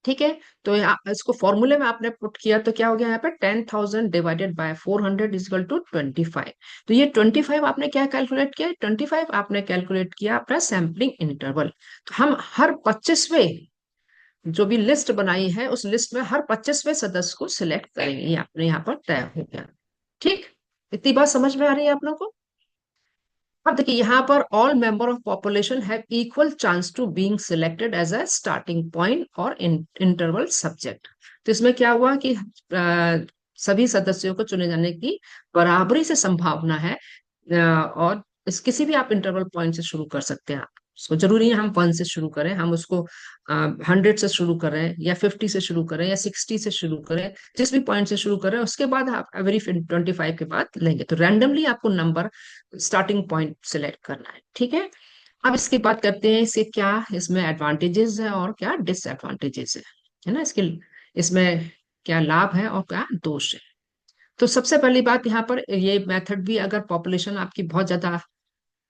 ठीक है, तो इसको फॉर्मूले में आपने पुट किया तो क्या हो गया यहाँ पे, 10,000 divided by 400 is equal to 25। तो ये 25 आपने क्या कैलकुलेट किया, 25 आपने कैलकुलेट किया अपना सैम्पलिंग इंटरवल। तो हम हर 25वें जो भी लिस्ट बनाई है उस लिस्ट में हर 25वें सदस्य को सिलेक्ट करेंगे, ये आपने यहाँ पर तय हो गया। ठीक, इतनी बात समझ में आ रही है आप लोगों को। अब देखिए यहाँ पर all member of population have equal chance to being selected as a starting point और इंटरवल सब्जेक्ट। तो इसमें क्या हुआ कि सभी सदस्यों को चुने जाने की बराबरी से संभावना है, और इस किसी भी आप इंटरवल पॉइंट से शुरू कर सकते हैं। उसको जरूरी है हम 1 से शुरू करें, हम उसको 100 से शुरू करें या 50 से शुरू करें या 60 से शुरू करें, जिस भी पॉइंट से शुरू करें उसके बाद आप एवरी 25 के बाद लेंगे। तो रैंडमली आपको नंबर स्टार्टिंग पॉइंट सिलेक्ट करना है। ठीक है, अब इसकी बात करते हैं इसके क्या इसमें एडवांटेजेस है और क्या डिसएडवांटेजेस है ना, इसके इसमें क्या लाभ है और क्या दोष है। तो सबसे पहली बात यहाँ पर, ये मेथड भी अगर पॉपुलेशन आपकी बहुत ज्यादा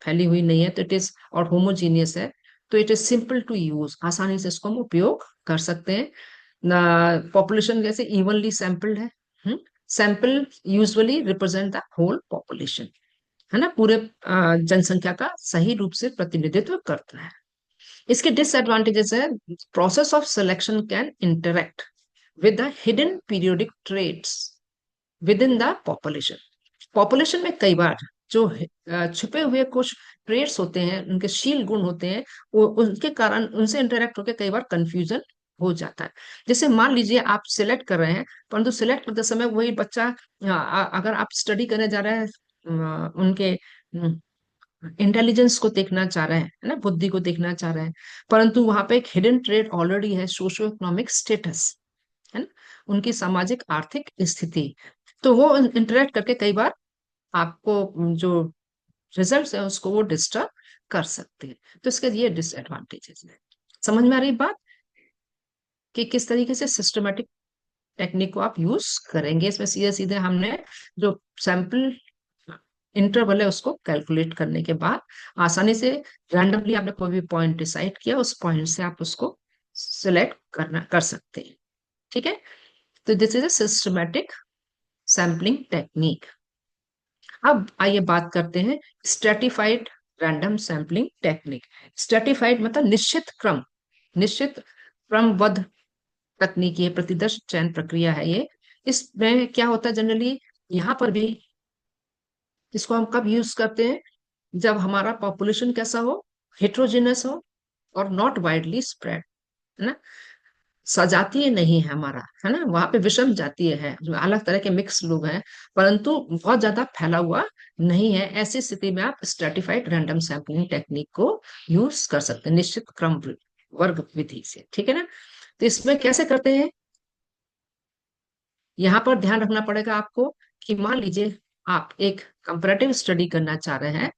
फैली हुई नहीं है तो इट इज, और होमोजीनियस है, तो it is simple to use, आसानी से इसको हम उपयोग कर सकते हैं। पॉपुलेशन जैसे इवनली सैंपल्ड है, sample usually represent the whole population, है ना, पूरे जनसंख्या का सही रूप से प्रतिनिधित्व करता है। इसके डिसएडवांटेजेस है, process of selection can interact with the hidden periodic trades with in the population. Population में कई बार जो छुपे हुए कुछ ट्रेड्स होते हैं, उनके शील गुण होते हैं, वो उनके कारण उनसे इंटरेक्ट होकर कई बार कंफ्यूजन हो जाता है। जैसे मान लीजिए आप सिलेक्ट कर रहे हैं, परंतु सिलेक्ट करते समय वही बच्चा, अगर आप स्टडी करने जा रहे हैं, उनके इंटेलिजेंस को देखना चाह रहे हैं, है ना, बुद्धि को देखना चाह रहे हैं, परंतु वहां पे एक हिडन ट्रेड ऑलरेडी है, सोशो इकोनॉमिक स्टेटस, है ना, उनकी सामाजिक आर्थिक स्थिति, तो वो इंटरेक्ट करके कई बार आपको जो रिजल्ट है उसको वो डिस्टर्ब कर सकते हैं। तो इसके ये डिसएडवांटेजेस है। समझ में आ रही बात कि किस तरीके से सिस्टमेटिक टेक्निक को आप यूज करेंगे। इसमें सीधे सीधे हमने जो सैंपल इंटरवल है उसको कैलकुलेट करने के बाद आसानी से रैंडमली आपने कोई भी पॉइंट डिसाइड किया, उस पॉइंट से आप उसको सिलेक्ट करना कर सकते हैं। ठीक है, तो this is a systematic sampling technique. अब आइए बात करते हैं stratified random sampling technique. Stratified मतलब निश्चित क्रम, निश्चित क्रमबद्ध तकनीकी है, प्रतिदर्श चयन प्रक्रिया है ये। इसमें क्या होता है जनरली, यहाँ पर भी इसको हम कब यूज करते हैं, जब हमारा पॉपुलेशन कैसा हो, हेट्रोजेनस हो और नॉट वाइडली स्प्रेड, है ना, सजातीय नहीं है हमारा, है ना, वहां पे विषम जातीय है, जो अलग तरह के मिक्स लोग हैं, परंतु बहुत ज्यादा फैला हुआ नहीं है। ऐसी स्थिति में आप स्ट्रेटिफाइड रैंडम सैम्पलिंग टेक्निक को यूज कर सकते हैं, निश्चित क्रम वर्ग विधि से, ठीक है ना। तो इसमें कैसे करते हैं, यहाँ पर ध्यान रखना पड़ेगा आपको कि मान लीजिए आप एक कंपैरेटिव स्टडी करना चाह रहे हैं,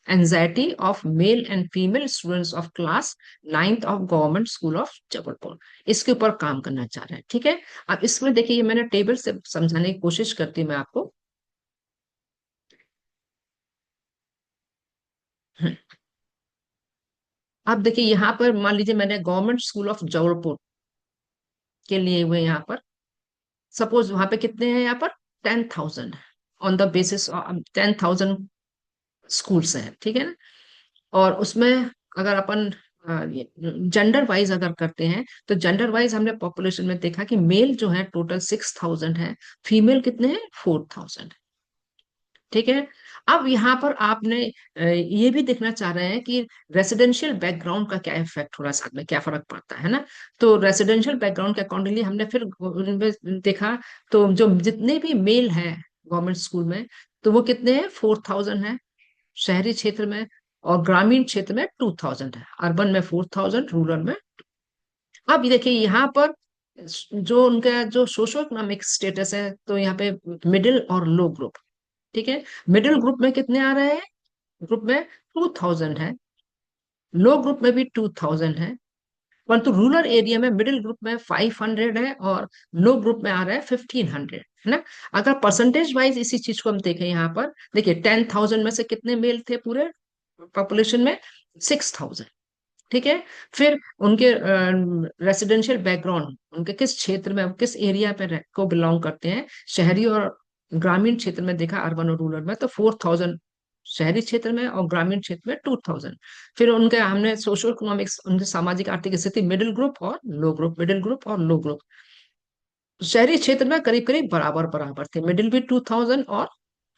anxiety of male and female students of class ninth of government school of Jabalpur, इसके ऊपर काम करना चाह रहे हैं, ठीक है। अब इसमें देखिए, ये मैंने टेबल से समझाने की कोशिश करती हूँ मैं आपको। अब देखिए यहाँ पर मान लीजिए मैंने गवर्नमेंट स्कूल ऑफ जबलपुर के लिए हुए, यहाँ पर सपोज वहां पे कितने हैं, यहाँ पर 10,000, ऑन द बेसिस 10,000 स्कूल्स हैं, ठीक है ना। और उसमें अगर अपन जेंडर वाइज अगर करते हैं, तो जेंडर वाइज हमने पॉपुलेशन में देखा कि मेल जो है टोटल 6,000 है, फीमेल कितने हैं 4,000, ठीक है। अब यहाँ पर आपने ये भी देखना चाह रहे हैं कि रेसिडेंशियल बैकग्राउंड का क्या इफेक्ट हो रहा है, साथ में क्या फर्क पड़ता है ना। तो रेसिडेंशियल बैकग्राउंड के अकॉर्डिंगली हमने फिर उनमें देखा, तो जो जितने भी मेल हैं गवर्नमेंट स्कूल में, तो वो कितने हैं 4,000 है शहरी क्षेत्र में, और ग्रामीण क्षेत्र में 2,000 है, अर्बन में 4,000, रूरल में। अब ये देखिए यहाँ पर जो उनका जो सोशो इकोनॉमिक स्टेटस है, तो यहाँ पे मिडिल और लो ग्रुप, ठीक है। मिडिल ग्रुप में कितने आ रहे हैं, ग्रुप में 2,000 है, लो ग्रुप में भी 2,000 है, परंतु रूरल एरिया में मिडिल ग्रुप में 500 है और लो ग्रुप में आ रहा है 1,500, है ना। अगर परसेंटेज वाइज इसी चीज को हम देखें, यहाँ पर देखिए 10,000 में से कितने मेल थे पूरे पॉपुलेशन में, 6,000, ठीक है। फिर उनके रेसिडेंशियल बैकग्राउंड, उनके किस क्षेत्र में, किस एरिया पे को बिलोंग करते हैं, शहरी और ग्रामीण क्षेत्र में देखा, अर्बन और रूरल में, तो 4,000 शहरी क्षेत्र में और ग्रामीण क्षेत्र में 2,000। फिर उनके हमने सोशो इकोनॉमिक्स, उनकी सामाजिक आर्थिक स्थिति, मिडिल ग्रुप और लो ग्रुप, मिडिल ग्रुप और लो ग्रुप, शहरी क्षेत्र में करीब करीब बराबर बराबर थे, मिडिल भी 2,000 और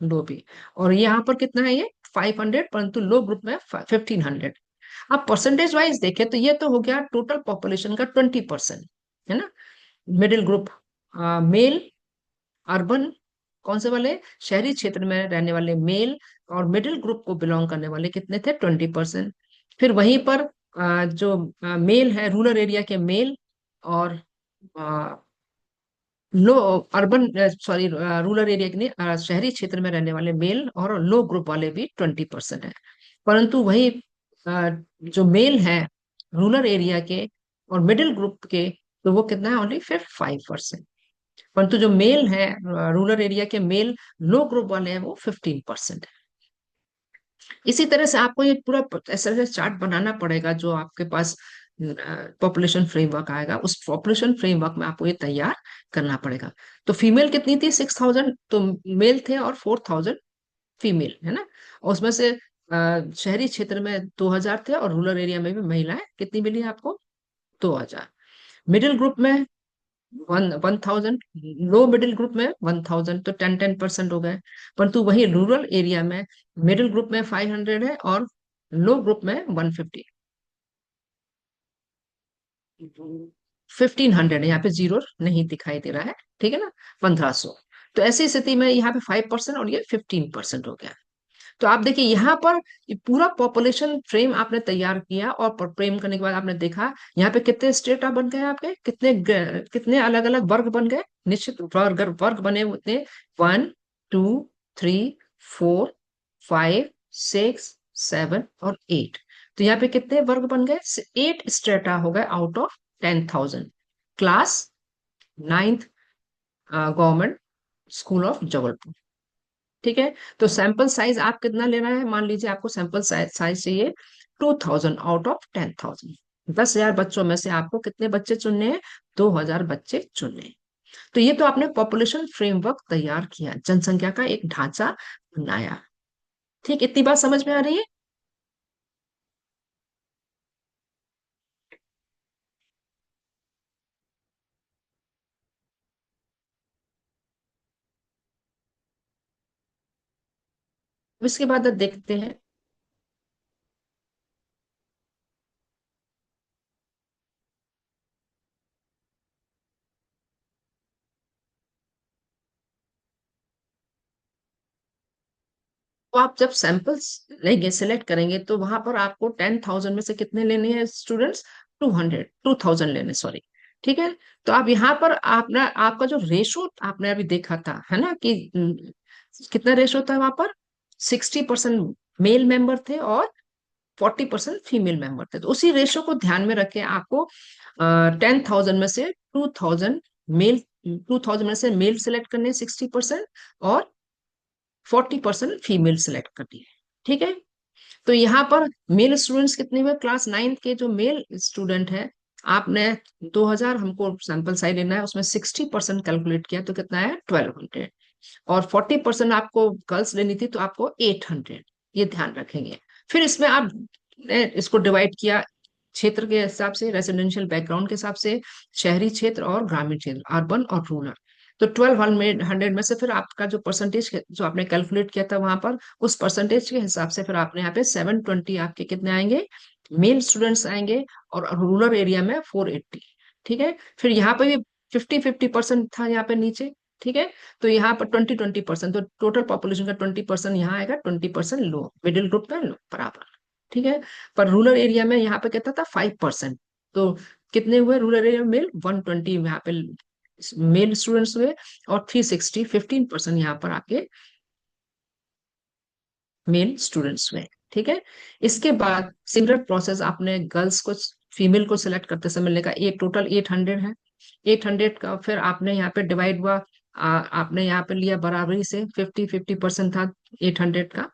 लो भी। और यहाँ पर कितना है ये 500, परंतु लो ग्रुप में 1,500। अब परसेंटेज वाइज देखें तो ये तो हो गया टोटल पॉपुलेशन का 20%, है ना। मिडिल ग्रुप, मेल, अर्बन, कौन से वाले, शहरी क्षेत्र में रहने वाले मेल, और मिडिल ग्रुप को बिलोंग करने वाले कितने थे 20%। फिर वहीं पर जो मेल है, रूरल एरिया के मेल और लो अर्बन, सॉरी रूरल एरिया के नहीं, शहरी क्षेत्र में रहने वाले मेल और लो ग्रुप वाले भी 20% है। परंतु वही जो मेल है रूरल एरिया के और मिडिल ग्रुप के, तो वो कितना है, ओनली 5%। परंतु जो मेल है रूरल एरिया के मेल लो ग्रुप वाले हैं, वो 15% है। इसी तरह से आपको ये पूरा ऐसा ऐसा चार्ट बनाना पड़ेगा, जो आपके पास पॉपुलेशन फ्रेमवर्क आएगा, उस पॉपुलेशन फ्रेमवर्क में आपको ये तैयार करना पड़ेगा। तो फीमेल कितनी थी 6,000, तो मेल थे और 4,000 फीमेल, है ना। और उसमें से शहरी क्षेत्र में 2,000 थे और रूरल एरिया में भी महिलाएं कितनी मिली आपको, 2,000। मिडिल ग्रुप में 1,000, लो मिडिल ग्रुप में 1,000, तो 10% हो गए। परंतु वही रूरल एरिया में मिडिल ग्रुप में 500 है और लो ग्रुप में 150, 1,500 है, यहाँ पे जीरो नहीं दिखाई दे रहा है, ठीक है ना, 1,500। तो ऐसी स्थिति में यहाँ पे 5% और ये 15% हो गया। तो आप देखिए यहाँ पर ये पूरा पॉपुलेशन फ्रेम आपने तैयार किया, और फ्रेम करने के बाद आपने देखा यहाँ पे कितने स्टेट बन गए आपके, कितने कितने अलग अलग वर्ग बन गए, निश्चित वर्ग वर्ग बने होते, 1, 2, 3, 4, 5, 6, 7 और 8। तो यहाँ पे कितने वर्ग बन गए, 8 स्टेटा हो गए out of 10,000, class ninth government school of Jabalpur, ठीक है। तो सैंपल साइज आप कितना लेना है, मान लीजिए आपको सैंपल साइज चाहिए 2,000 आउट ऑफ 10,000, 10,000 बच्चों में से आपको कितने बच्चे चुनने हैं, 2,000 बच्चे चुनने हैं। तो ये तो आपने पॉपुलेशन फ्रेमवर्क तैयार किया, जनसंख्या का एक ढांचा बनाया, ठीक, इतनी बात समझ में आ रही है। इसके बाद देखते हैं। तो आप जब सैंपल्स लेंगे, सिलेक्ट करेंगे, तो वहां पर आपको 10,000 में से कितने लेने हैं स्टूडेंट्स? 200 लेने, सॉरी। ठीक है। तो आप यहाँ पर आपने आपका जो रेशो आपने अभी देखा था, है ना, कि कितना रेशो था वहां पर? 60% मेल मेंबर थे और 40% फीमेल मेंबर थे। तो उसी रेशो को ध्यान में रख के आपको 10,000 में से 2,000 मेल, 2,000 में से मेल सिलेक्ट करने 60%, और 40% फीमेल सिलेक्ट करनी है। ठीक है। तो यहाँ पर मेल स्टूडेंट्स कितने हुए? क्लास 9 के जो मेल स्टूडेंट है, आपने 2,000 हमको सैंपल साइज लेना है, उसमें 60% कैलकुलेट किया तो कितना है? 1,200। और 40% आपको गर्ल्स लेनी थी तो आपको 800। ये ध्यान रखेंगे। फिर इसमें आप इसको डिवाइड किया क्षेत्र के हिसाब से, रेजिडेंशियल बैकग्राउंड के हिसाब से, शहरी क्षेत्र और ग्रामीण क्षेत्र, अर्बन और रूरल। तो 1,200 में से फिर आपका जो परसेंटेज जो आपने कैलकुलेट किया था वहां पर, उस परसेंटेज के हिसाब से फिर आपने यहाँ पे 720 आपके कितने आएंगे? मेल स्टूडेंट्स आएंगे। और रूरल एरिया में 480। ठीक है। फिर यहाँ पे भी 50-50% था यहाँ पे नीचे। ठीक है। तो यहाँ पर 20-20%, तो टोटल पॉपुलेशन का 20% यहाँ आएगा, 20% लो, मिडिल ग्रुप में लो बराबर। ठीक है। पर रूरल एरिया में यहाँ पे कहता था 5%। तो कितने हुए रूरल एरिया में? मेल 120 यहाँ पे मेल स्टूडेंट्स हुए, और 360, 15% यहाँ पर आके मेल स्टूडेंट्स हुए। ठीक है। इसके बाद सिमिलर प्रोसेस आपने गर्ल्स को, फीमेल को सिलेक्ट करते समय लेगा। एक टोटल 800 है। 800 का फिर आपने यहाँ पे डिवाइड हुआ, आपने यहाँ पे लिया बराबरी से, 50-50% था 800 का।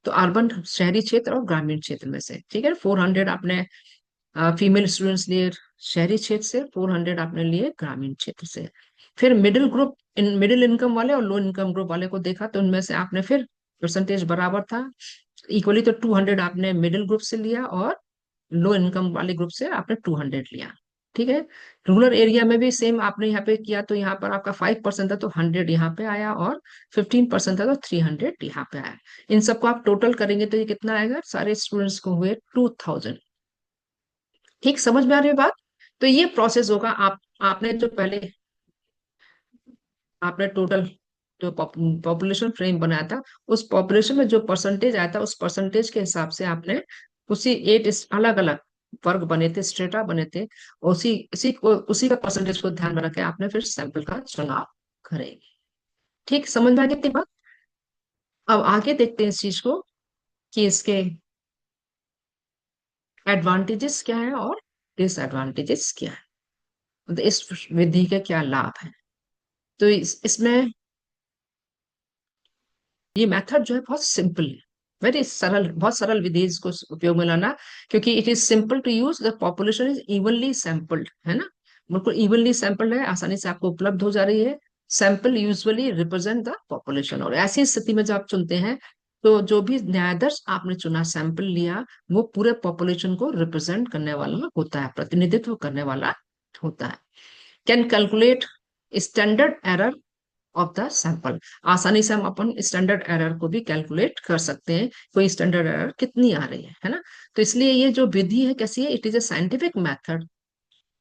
तो अर्बन शहरी क्षेत्र और ग्रामीण क्षेत्र में से, ठीक है, 400 आपने फीमेल स्टूडेंट्स लिए शहरी क्षेत्र से, 400 आपने लिए ग्रामीण क्षेत्र से। फिर मिडिल ग्रुप, मिडिल इनकम वाले और लो इनकम ग्रुप वाले को देखा, तो उनमें से आपने फिर परसेंटेज बराबर था इक्वली, तो 200 आपने मिडिल ग्रुप से लिया, और लो इनकम वाले ग्रुप से आपने 200 लिया। ठीक है। रूरल एरिया में भी सेम आपने यहाँ पे किया, तो यहाँ पर आपका 5% था तो 100 यहाँ पे आया, और 15% था तो 300 यहाँ पे आया। इन सबको आप टोटल करेंगे तो ये कितना आएगा? सारे स्टूडेंट्स को हुए 2,000। ठीक, समझ में आ रही है बात? तो ये प्रोसेस होगा। आप आपने जो पहले आपने टोटल जो पॉपुलेशन फ्रेम बनाया था, उस पॉपुलेशन में जो परसेंटेज आया था, उस परसेंटेज के हिसाब से आपने उसी 8 अलग अलग वर्ग बने थे, स्ट्रेटा बने थे, उसी का परसेंटेज को ध्यान में रखे आपने फिर सैंपल का चुनाव करेंगे। ठीक, समझ में आ गई इतनी बात? अब आगे देखते हैं इस चीज को, कि इसके एडवांटेजेस क्या है और डिसएडवांटेजेस क्या है, मतलब इस विधि के क्या लाभ है। तो इसमें ये मेथड जो है बहुत सिंपल है, वेरी सरल, बहुत सरल विधि है इसको उपयोग में लाना, क्योंकि it is simple to use, the population is evenly sampled, है ना, बिल्कुल इवनली सैंपल्ड है, आसानी से आपको उपलब्ध हो जा रही है। Sample usually represent the population, और ऐसी स्थिति में जब आप चुनते हैं, तो जो भी न्यायाधीश आपने चुना, सैंपल लिया, वो पूरे पॉपुलेशन को रिप्रेजेंट करने वाला होता है, प्रतिनिधित्व करने वाला होता है। Can calculate standard error of the sample, आसानी से हम अपन स्टैंडर्ड एरर को भी कैलकुलेट कर सकते हैं, कोई स्टैंडर्ड एरर कितनी आ रही है ना। तो इसलिए ये जो विधि है कैसी है? It is a scientific method,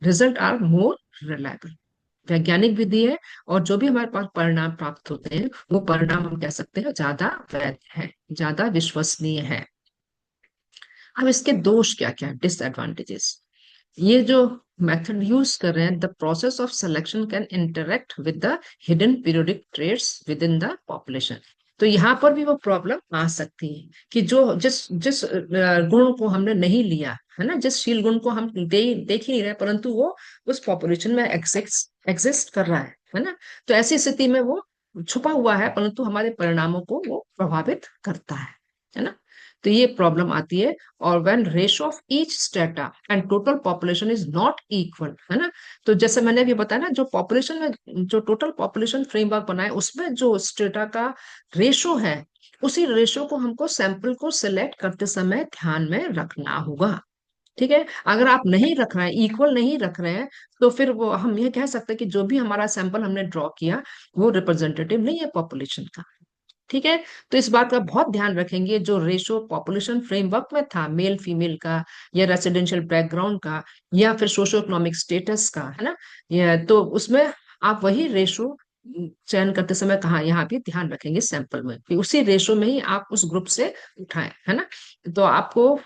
result are more reliable, वैज्ञानिक विधि है, और जो भी हमारे पास परिणाम प्राप्त होते हैं, वो परिणाम हम कह सकते हैं ज्यादा वैध है, ज्यादा विश्वसनीय है। अब इसके दोष क्या क्या, डिसएडवांटेजेस? ये जो मेथड यूज कर रहे हैं, the process of selection can interact with the hidden periodic trades with in the population. तो यहाँ पर भी वो प्रॉब्लम आ सकती है, कि जो जिस जिस गुण को हमने नहीं लिया है ना, जिस शील गुण को हम देख ही नहीं रहे, परंतु वो उस पॉपुलेशन में एग्जिस्ट कर रहा है ना। तो ऐसी स्थिति में वो छुपा हुआ है, परंतु हमारे परिणामों को वो प्रभावित करता है ना। तो ये प्रॉब्लम आती है। और when ratio of each strata and total population is not equal, है ना, तो जैसे मैंने अभी बताया ना, जो पॉपुलेशन में जो टोटल पॉपुलेशन फ्रेमवर्क बनाए, उसमें जो स्टेटा का रेशो है, उसी रेशो को हमको सैंपल को सिलेक्ट करते समय ध्यान में रखना होगा। ठीक है। अगर आप नहीं रख रहे हैं, इक्वल नहीं रख रहे हैं, तो फिर वो हम ये कह सकते हैं कि जो भी हमारा सैंपल हमने ड्रॉ किया, वो रिप्रेजेंटेटिव नहीं है पॉपुलेशन का। ठीक है। तो इस बात का बहुत ध्यान रखेंगे, जो रेशो पॉपुलेशन फ्रेमवर्क में था मेल फीमेल का, या रेसिडेंशियल बैकग्राउंड का, या फिर सोशो इकोनॉमिक स्टेटस का, है ना, या तो उसमें आप वही रेशो चयन करते समय कहा यहाँ भी ध्यान रखेंगे सैंपल में, कि उसी रेशो में ही आप उस ग्रुप से उठाएं, है ना। तो आपको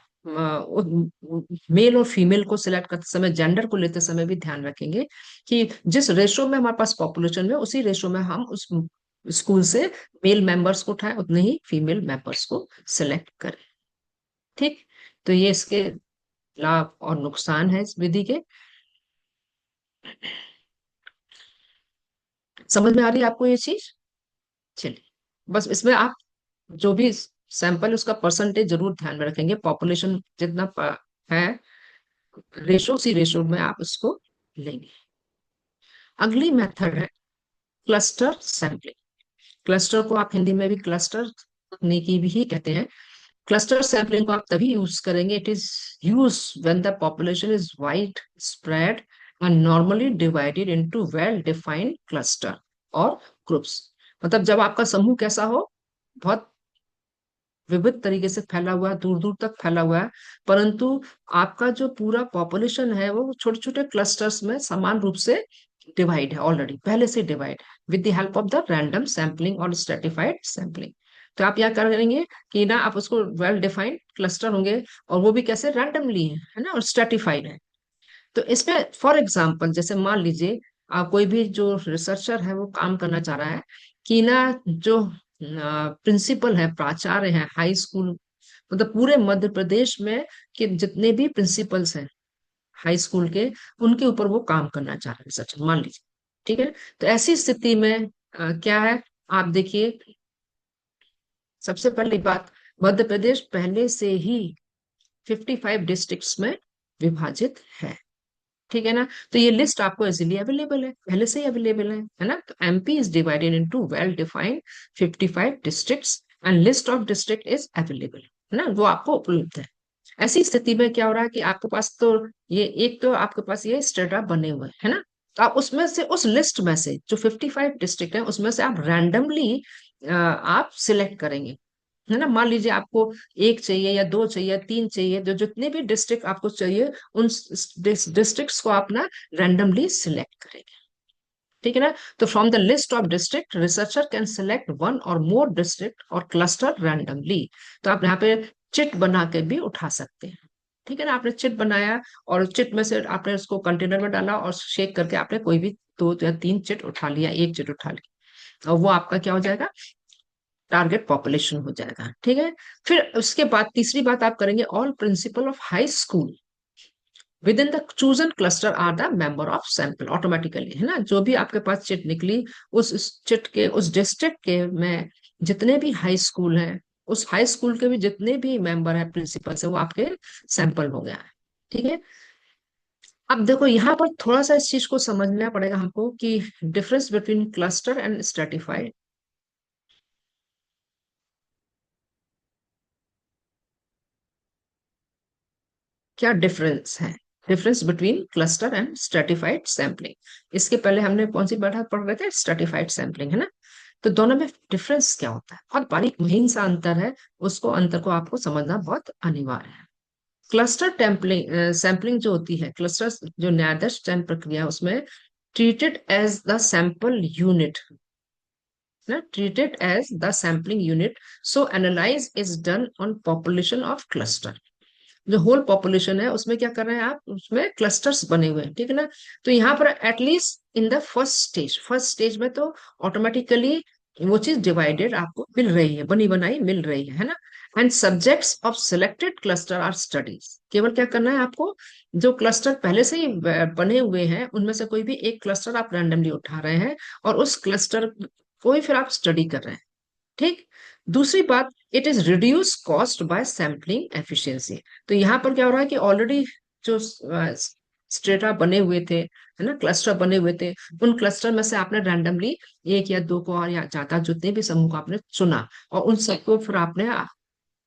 मेल और फीमेल को सिलेक्ट करते समय, जेंडर को लेते समय भी ध्यान रखेंगे कि जिस रेशो में हमारे पास पॉपुलेशन में, उसी रेशो में हम उस स्कूल से मेल मेंबर्स को उठाएं, उतने ही फीमेल मेंबर्स को सिलेक्ट करें। ठीक। तो ये इसके लाभ और नुकसान है इस विधि के। समझ में आ रही है आपको ये चीज? चलिए, बस इसमें आप जो भी सैंपल उसका परसेंटेज जरूर ध्यान में रखेंगे, पॉपुलेशन जितना है रेशो, उसी रेशो में आप उसको लेंगे। अगली मेथड है क्लस्टर सैंपलिंग। क्लस्टर को आप हिंदी में भी क्लस्टर तकनीकी भी ही कहते हैं। क्लस्टर सैंपलिंग को आप तभी यूज करेंगे, it is use when the population is wide spread and normally divided into well defined cluster और ग्रुप्स। मतलब जब आपका समूह कैसा हो, बहुत विविध तरीके से फैला हुआ है, दूर दूर तक फैला हुआ है, परंतु आपका जो पूरा पॉपुलेशन है वो छोटे छोटे क्लस्टर्स में समान रूप से डिवाइड है, ऑलरेडी पहले से डिवाइड है, with the help of the random sampling और स्ट्रेटिफाइड सैम्पलिंग। तो आप क्या करेंगे कि ना, आप उसको वेल डिफाइंड क्लस्टर होंगे, और वो भी कैसे, रैंडमली है ना, और स्ट्रेटिफाइड है। तो इसमें फॉर एग्जाम्पल जैसे मान लीजिए कोई भी जो रिसर्चर है वो काम करना चाह रहा है कि ना, जो प्रिंसिपल है, प्राचार्य हैं हाई स्कूल, मतलब पूरे मध्य प्रदेश में के जितने भी प्रिंसिपल्स हैं हाई स्कूल के, उनके ऊपर वो काम करना चाह रहे हैं रिसर्चर, मान लीजिए। ठीक है। तो ऐसी स्थिति में क्या है, आप देखिए, सबसे पहली बात, मध्य प्रदेश पहले से ही 55 डिस्ट्रिक्ट्स में विभाजित है। ठीक है ना। तो ये लिस्ट आपको इजीली अवेलेबल है, पहले से ही अवेलेबल है ना। तो MP is divided into well defined 55 districts and list of district is available, है ना, वो आपको उपलब्ध है। ऐसी स्थिति में क्या हो रहा है कि आपके पास तो ये एक, तो आपके पास ये स्टेटा बने हुए हैं, है ना। तो आप उसमें से, उस लिस्ट में से जो 55 डिस्ट्रिक्ट है, उसमें से आप रैंडमली आप सिलेक्ट करेंगे, है ना। मान लीजिए आपको एक चाहिए या दो चाहिए या तीन चाहिए, जो जितने भी डिस्ट्रिक्ट आपको चाहिए, उन डिस्ट्रिक्ट्स को आप ना रैंडमली सिलेक्ट करेंगे। ठीक है ना। तो from the list of district researcher can select one और मोर डिस्ट्रिक्ट और क्लस्टर रैंडमली। तो आप यहाँ पे चिट बना के भी उठा सकते हैं। ठीक है ना। आपने चिट बनाया, और चिट में से आपने उसको कंटेनर में डाला, और शेक करके आपने कोई भी दो या तीन चिट उठा लिया, एक चिट उठा लिया, और वो आपका क्या हो जाएगा, टारगेट पॉपुलेशन हो जाएगा। ठीक है। फिर उसके बाद तीसरी बात आप करेंगे, all principal of high school with in the chosen cluster are the member of sample automatically, है ना। जो भी आपके पास चिट निकली, उस चिट के, उस डिस्ट्रिक्ट के में जितने भी हाई स्कूल हैं, उस हाई स्कूल के भी जितने भी मेंबर है, प्रिंसिपल है, वो आपके सैंपल हो गया है। ठीक है। अब देखो यहाँ पर थोड़ा सा इस चीज को समझना पड़ेगा हमको, कि difference between cluster and stratified क्या डिफरेंस है, difference between cluster and stratified sampling. इसके पहले हमने कौन सी बैठा पढ़ रहे थे, स्ट्रेटिफाइड सैम्पलिंग, है ना। तो दोनों में डिफरेंस क्या होता है, बहुत बारीक महीन सा अंतर है, उसको अंतर को आपको समझना बहुत अनिवार्य है। क्लस्टर टेम्पलिंग सैम्पलिंग जो होती है, क्लस्टर जो न्यायाधीश चयन प्रक्रिया है, उसमें treated as the sample unit, ना, treated as the sampling unit, so analyze is done on population of cluster। जो होल पॉपुलेशन है उसमें क्या कर रहे हैं आप, उसमें क्लस्टर्स बने हुए हैं। ठीक है ना। तो यहाँ पर at least in the first stage में तो ऑटोमेटिकली वो चीज डिवाइडेड आपको मिल रही है, बनी बनाई मिल रही है ना। And subjects of selected cluster are studies. केवल क्या करना है आपको, जो क्लस्टर पहले से ही बने हुए हैं, उनमें से कोई भी एक क्लस्टर आप रैंडमली उठा रहे हैं, और उस क्लस्टर को ही फिर आप स्टडी कर रहे हैं। ठीक। दूसरी बात, it is reduce cost by sampling efficiency. तो यहाँ पर क्या हो रहा है कि ऑलरेडी जो स्ट्रेटा बने हुए थे, है ना, क्लस्टर बने हुए थे, उन क्लस्टर में से आपने रैंडमली एक या दो को, और या ज्यादा जितने भी समूह को आपने चुना, और उन सबको फिर आपने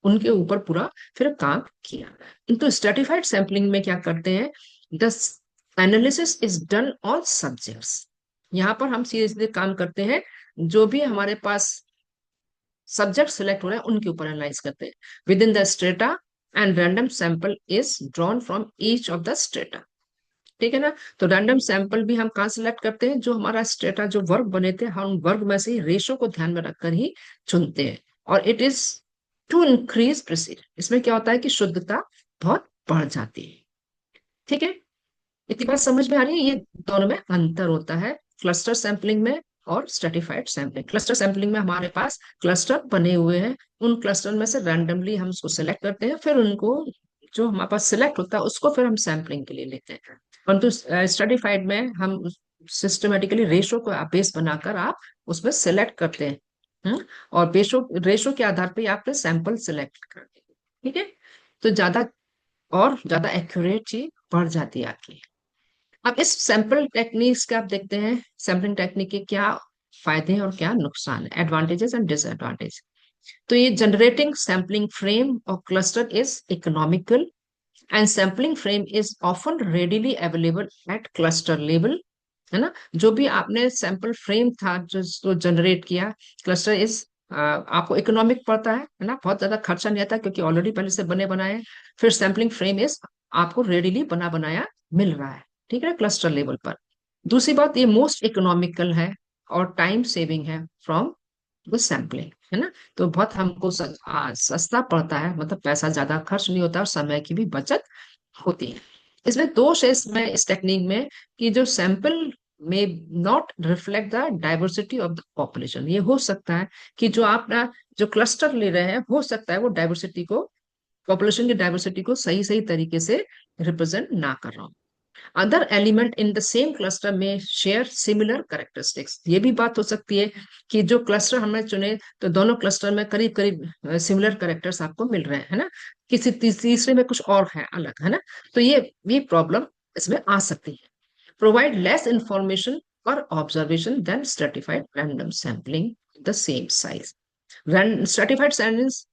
उनके ऊपर पूरा फिर काम किया। किंतु स्ट्रेटिफाइड सैम्पलिंग में क्या करते हैं, the analysis is done on subjects. यहाँ पर हम सीधे सीधे काम करते हैं, जो भी हमारे पास सब्जेक्ट सिलेक्ट हो रहे हैं उनके ऊपर एनालाइज करते हैं with in the strata, and random sample is drawn from each of the strata. ठीक है ना। तो रैंडम सैंपल भी हम कहाँ सिलेक्ट करते हैं, जो हमारा स्ट्रेटा जो वर्ग बने थे हम वर्ग में से ही रेशो को ध्यान में रखकर ही चुनते हैं। और it is to increase precision, इसमें क्या होता है कि शुद्धता बहुत बढ़ जाती है। ठीक है, इतनी बात समझ में आ रही है, ये दोनों में अंतर होता है क्लस्टर सैंपलिंग में और स्ट्रेटिफाइड सैंपलिंग। क्लस्टर सैंपलिंग में हमारे पास क्लस्टर बने हुए हैं, उन क्लस्टर में से रैंडमली हम उसको सिलेक्ट करते हैं, फिर उनको जो हमारे पास सिलेक्ट होता है उसको फिर हम सैंपलिंग के लिए लेते हैं। परंतु स्ट्रेटिफाइड में हम सिस्टमेटिकली रेशो को बेस बनाकर आप उसमें सिलेक्ट करते हैं। और रेशो के आधार पर आप सैंपल सिलेक्ट करते हैं। ठीक है, तो ज्यादा एक्यूरेट चीज बढ़ जाती है आपकी। अब इस सैंपल टेक्निक्स का आप देखते हैं, सैम्पलिंग टेक्निक के क्या फायदे हैं और क्या नुकसान है, एडवांटेजेस एंड डिसएडवांटेज। तो ये जनरेटिंग सैम्पलिंग फ्रेम और cluster is economical, and sampling frame is often readily available at cluster level. है ना, जो भी आपने सैंपल फ्रेम था जो जनरेट किया, क्लस्टर इज आपको इकोनॉमिक पड़ता है ना, बहुत ज्यादा खर्चा नहीं आता क्योंकि ऑलरेडी पहले से बने बनाए हैं। फिर सैम्पलिंग फ्रेम इज आपको रेडिली बना बनाया मिल रहा है, ठीक है, क्लस्टर लेवल पर। दूसरी बात, ये मोस्ट इकोनॉमिकल है और टाइम सेविंग है फ्रॉम द सैम्पलिंग, है ना। तो बहुत हमको सस्ता पड़ता है, मतलब पैसा ज्यादा खर्च नहीं होता और समय की भी बचत होती है। इसमें दोष है इसमें इस टेक्निक में कि जो सैंपल में not reflect the diversity of the population. ये हो सकता है कि जो आप ना जो क्लस्टर ले रहे हैं हो सकता है वो डाइवर्सिटी को, पॉपुलेशन की डाइवर्सिटी को सही सही तरीके से रिप्रेजेंट ना कर रहा हो। Other element in the same cluster में शेयर सिमिलर कैरेक्टरिस्टिक्स। ये भी बात हो सकती है कि जो क्लस्टर हमने चुने तो दोनों क्लस्टर में करीब करीब सिमिलर कैरेक्टर्स आपको मिल रहे हैं, है ना, किसी तीसरे में कुछ और है अलग, है ना। तो ये प्रॉब्लम इसमें आ सकती है। प्रोवाइड लेस इंफॉर्मेशन और observation than stratified random sampling the same size. Stratified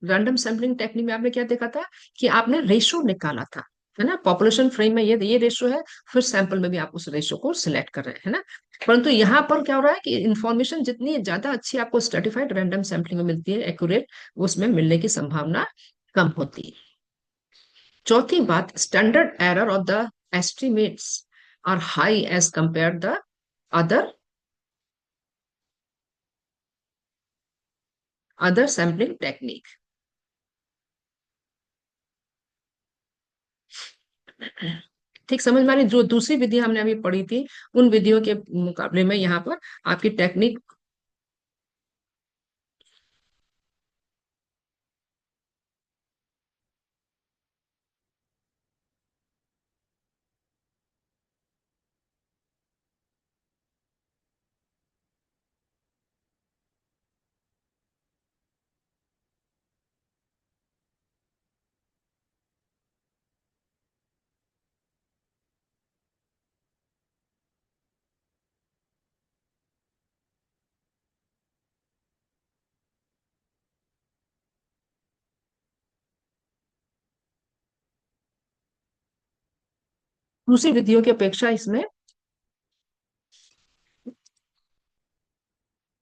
random sampling technique में आपने क्या देखा था कि आपने रेशो निकाला था, है ना, पॉपुलेशन फ्रेम में ये रेशो है, फिर सैंपल में भी आप उस रेशो को सिलेक्ट कर रहे हैं, है ना। परंतु यहाँ पर क्या हो रहा है कि इन्फॉर्मेशन जितनी ज्यादा अच्छी आपको स्ट्रेटिफाइड रैंडम सैम्पलिंग में मिलती है, एक्यूरेट, उसमें मिलने की संभावना कम होती है। चौथी बात, standard error of the estimates are high as compare the other other sampling technique. ठीक समझ में आ रही, जो दूसरी विधि हमने अभी पढ़ी थी उन विधियों के मुकाबले में यहाँ पर आपकी टेक्निक दूसरी विधियों की अपेक्षा इसमें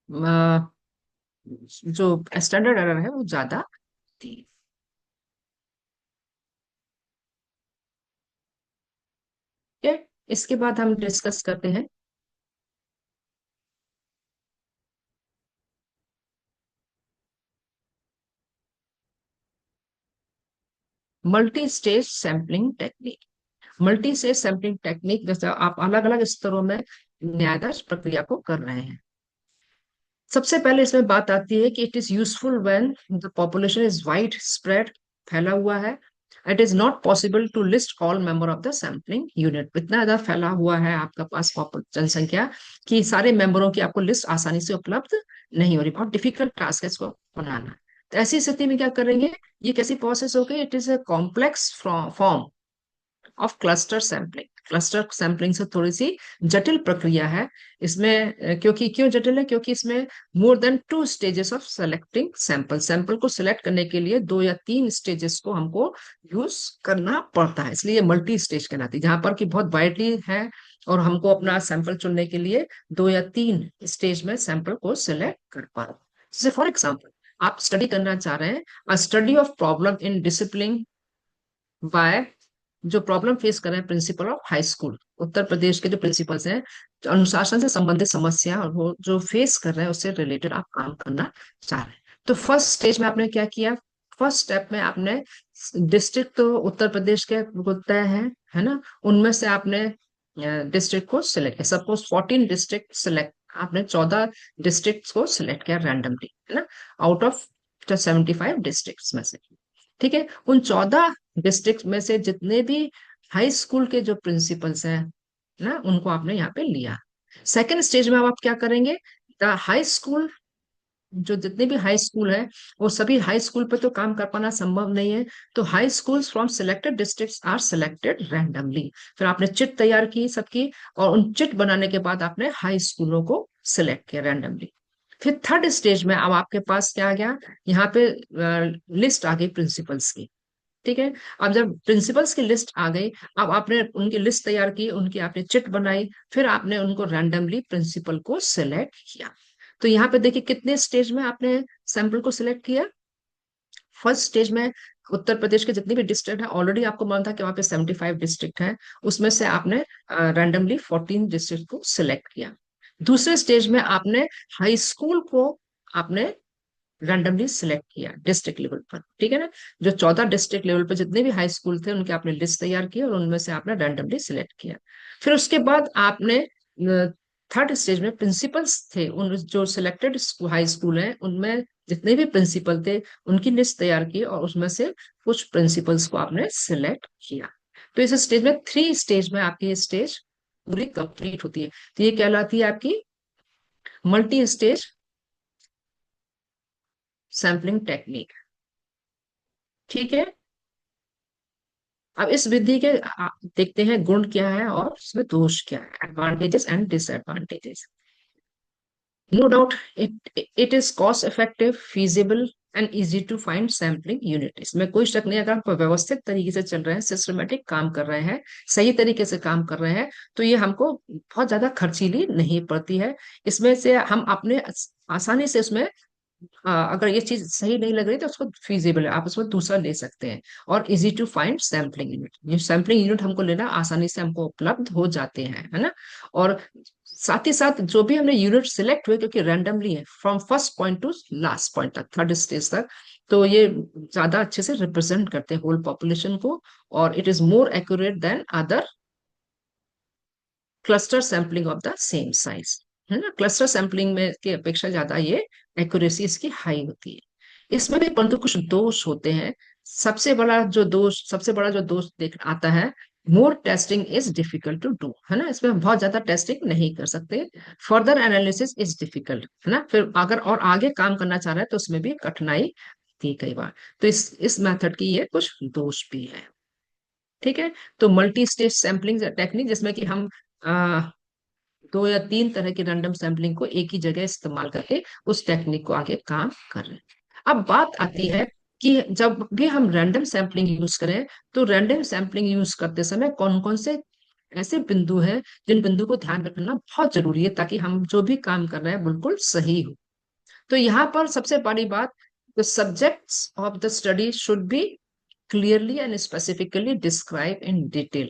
अ, जो स्टैंडर्ड एरर है वो ज्यादा थी। ठीक है, इसके बाद हम डिस्कस करते हैं multi stage sampling technique. Multi stage sampling technique जैसे आप अलग अलग स्तरों में न्यायदर्श प्रक्रिया को कर रहे हैं। सबसे पहले इसमें बात आती है कि it is useful when the population is wide spread, फैला हुआ है। It is not possible to list all member of the sampling unit. इतना ज्यादा फैला हुआ है आपका पास जनसंख्या कि सारे मेंबरों की आपको लिस्ट आसानी से उपलब्ध नहीं हो रही, बहुत डिफिकल्ट टास्क है इसको बनाना। तो ऐसी स्थिति में क्या करेंगे, ये कैसी प्रोसेस हो गई, it is a complex form of cluster sampling. Cluster sampling से थोड़ी सी जटिल प्रक्रिया है इसमें। क्योंकि क्यों जटिल है, क्योंकि इसमें more than 2 stages of selecting sample, sample को सिलेक्ट करने के लिए 2 या 3 स्टेजेस को हमको यूज करना पड़ता है, इसलिए मल्टी स्टेज कहलाती है, जहां पर कि बहुत वाइडली है और हमको अपना सैंपल चुनने के लिए 2 या 3 स्टेज में सैंपल को सिलेक्ट कर पा रहे। जैसे फॉर एग्जाम्पल आप स्टडी करना चाह रहे हैं a study of problem in discipline by, जो प्रॉब्लम फेस कर रहे हैं principal of high school, Uttar Pradesh के जो प्रिंसिपल्स हैं, जो अनुशासन से संबंधित समस्या और वो जो फेस कर रहे हैं उससे रिलेटेड आप काम करना चाह रहे हैं। तो फर्स्ट स्टेज में आपने क्या किया, फर्स्ट स्टेप में आपने डिस्ट्रिक्ट तो उत्तर प्रदेश के तय है ना, उनमें से आपने डिस्ट्रिक्ट को सिलेक्ट किया। सपोज 14 डिस्ट्रिक्ट सिलेक्ट, आपने 14 डिस्ट्रिक्ट को सिलेक्ट किया रैंडमली, है ना, आउट ऑफ 75 डिस्ट्रिक्ट में से। ठीक है, उन 14 डिस्ट्रिक्ट में से जितने भी हाई स्कूल के जो प्रिंसिपल्स हैं ना, उनको आपने यहाँ पे लिया। सेकेंड स्टेज में अब आप क्या करेंगे, द हाई स्कूल, जो जितने भी हाई स्कूल है वो सभी हाई स्कूल पे तो काम कर पाना संभव नहीं है, तो high schools from selected districts are selected randomly. फिर आपने चिट तैयार की सबकी, और उन चिट बनाने के बाद आपने हाई स्कूलों को सिलेक्ट किया रैंडमली। फिर थर्ड स्टेज में अब आपके पास क्या आ गया, यहाँ पे लिस्ट आ गई प्रिंसिपल्स की। ठीक है, अब जब प्रिंसिपल्स की लिस्ट आ गई, अब आपने उनकी लिस्ट तैयार की, उनकी आपने चिट बनाई, फिर आपने उनको रैंडमली प्रिंसिपल को सिलेक्ट किया। तो यहाँ पे देखिए कितने स्टेज में आपने सैंपल को सिलेक्ट किया। फर्स्ट स्टेज में उत्तर प्रदेश के जितने भी डिस्ट्रिक्ट है, ऑलरेडी आपको मालूम था कि वहां पे 75 डिस्ट्रिक्ट है, उसमें से आपने रैंडमली 14 डिस्ट्रिक्ट को सिलेक्ट किया। दूसरे स्टेज में आपने हाई स्कूल को आपने रैंडमली सिलेक्ट किया डिस्ट्रिक्ट लेवल पर। ठीक है ना, जो 14 डिस्ट्रिक्ट लेवल पर जितने भी हाई स्कूल थे उनके आपने लिस्ट तैयार की और उनमें से आपने रैंडमली सिलेक्ट किया। फिर उसके बाद आपने थर्ड स्टेज में प्रिंसिपल्स थे, उन जो सिलेक्टेड हाई स्कूल हैं उनमें जितने भी प्रिंसिपल थे उनकी लिस्ट तैयार की और उसमें से कुछ प्रिंसिपल्स को आपने सिलेक्ट किया। तो इस स्टेज में, थ्री स्टेज में आपकी ये स्टेज पूरी कंप्लीट होती है। तो ये कहलाती है आपकी मल्टी स्टेज सैम्पलिंग टेक्निक। ठीक है, अब इस विधि के देखते हैं गुण क्या है और इसमें दोष क्या है, advantages and disadvantages. No doubt it is cost effective, feasible and easy to find sampling unit. इसमें कोई शक नहीं, अगर आप व्यवस्थित तरीके से चल रहे हैं, सिस्टमेटिक काम कर रहे हैं, सही तरीके से काम कर रहे हैं, तो ये हमको बहुत ज्यादा खर्चीली नहीं पड़ती है। इसमें से हम अपने आसानी से उसमें अगर ये चीज सही नहीं लग रही तो उसको फीजिबल है, आप उसमें दूसरा ले सकते हैं। और easy to find sampling unit, ये सैम्पलिंग यूनिट हमको लेना आसानी से हमको उपलब्ध हो जाते हैं, है ना। और साथ ही साथ जो भी हमने यूनिट सिलेक्ट हुए, क्योंकि रैंडमली है from first point two last point तक, थर्ड स्टेज तक, तो ये ज्यादा अच्छे से रिप्रेजेंट करते हैं होल पॉपुलेशन को, और it is more accurate then other cluster sampling of the same size, है ना। क्लस्टर सैम्पलिंग में की अपेक्षा ज्यादा ये एक्यूरेसी इसकी हाई होती है। इसमें भी परंतु कुछ दोष होते हैं। सबसे बड़ा जो दोष देख आता है, more testing is difficult to do, है ना, इसमें बहुत ज्यादा टेस्टिंग नहीं कर सकते। फर्दर एनालिसिस इज डिफिकल्ट, है ना, फिर अगर और आगे काम करना चाह रहे हैं तो उसमें भी कठिनाई थी कई बार। तो इस मेथड की ये कुछ दोष भी है। ठीक है, तो मल्टी स्टेज सैम्पलिंग टेक्निक, जिसमें कि हम दो या तीन तरह की रैंडम सैम्पलिंग को एक ही जगह इस्तेमाल करके उस टेक्निक को आगे काम कर रहे हैं। अब बात आती है कि जब भी हम रैंडम सैम्पलिंग यूज करें, तो रैंडम सैम्पलिंग यूज करते समय कौन कौन से ऐसे बिंदु हैं जिन बिंदु को ध्यान रखना बहुत जरूरी है, ताकि हम जो भी काम कर रहे हैं बिल्कुल सही हो। तो यहाँ पर सबसे बड़ी बात, the subjects of the study should be clearly and specifically describe in detail.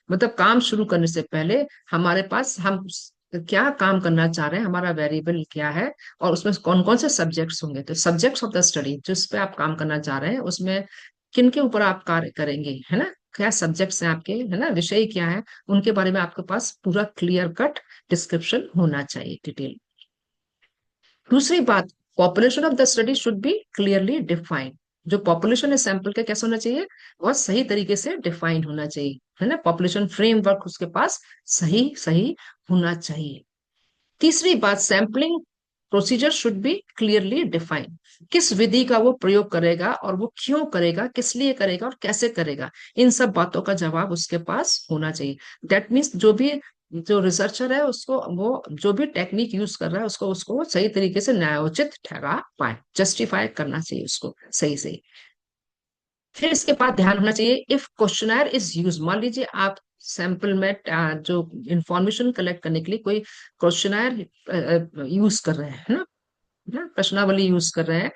मतलब काम शुरू करने से पहले हमारे पास, हम क्या काम करना चाह रहे हैं, हमारा वेरिएबल क्या है, और उसमें कौन कौन से सब्जेक्ट्स होंगे। तो सब्जेक्ट्स ऑफ द स्टडी, जिस पे आप काम करना चाह रहे हैं, उसमें किन के ऊपर आप कार्य करेंगे, है ना, क्या सब्जेक्ट्स हैं आपके, है ना, विषय क्या है, उनके बारे में आपके पास पूरा क्लियर कट डिस्क्रिप्शन होना चाहिए, डिटेल। दूसरी बात, population of the study should be clearly defined. जो पॉपुलेशन है सैंपल का, कैसा होना चाहिए, वह सही तरीके से डिफाइंड होना चाहिए, है ना, पॉपुलेशन फ्रेमवर्क उसके पास सही सही होना चाहिए। तीसरी बात, sampling procedure should be clearly defined. किस विधि का वो प्रयोग करेगा और वो क्यों करेगा, किस लिए करेगा और कैसे करेगा, इन सब बातों का जवाब उसके पास होना चाहिए। दैट मीन्स जो रिसर्चर है उसको, वो जो भी टेक्निक यूज कर रहा है उसको उसको वो सही तरीके से न्यायोचित ठहरा पाए, जस्टिफाई करना चाहिए उसको सही से। फिर इसके बाद ध्यान होना चाहिए, इफ क्वेश्चनर इज यूज, मान लीजिए आप सैंपल में जो इंफॉर्मेशन कलेक्ट करने के लिए कोई क्वेश्चनर यूज कर रहे हैं, है ना, प्रश्नावली यूज कर रहे हैं,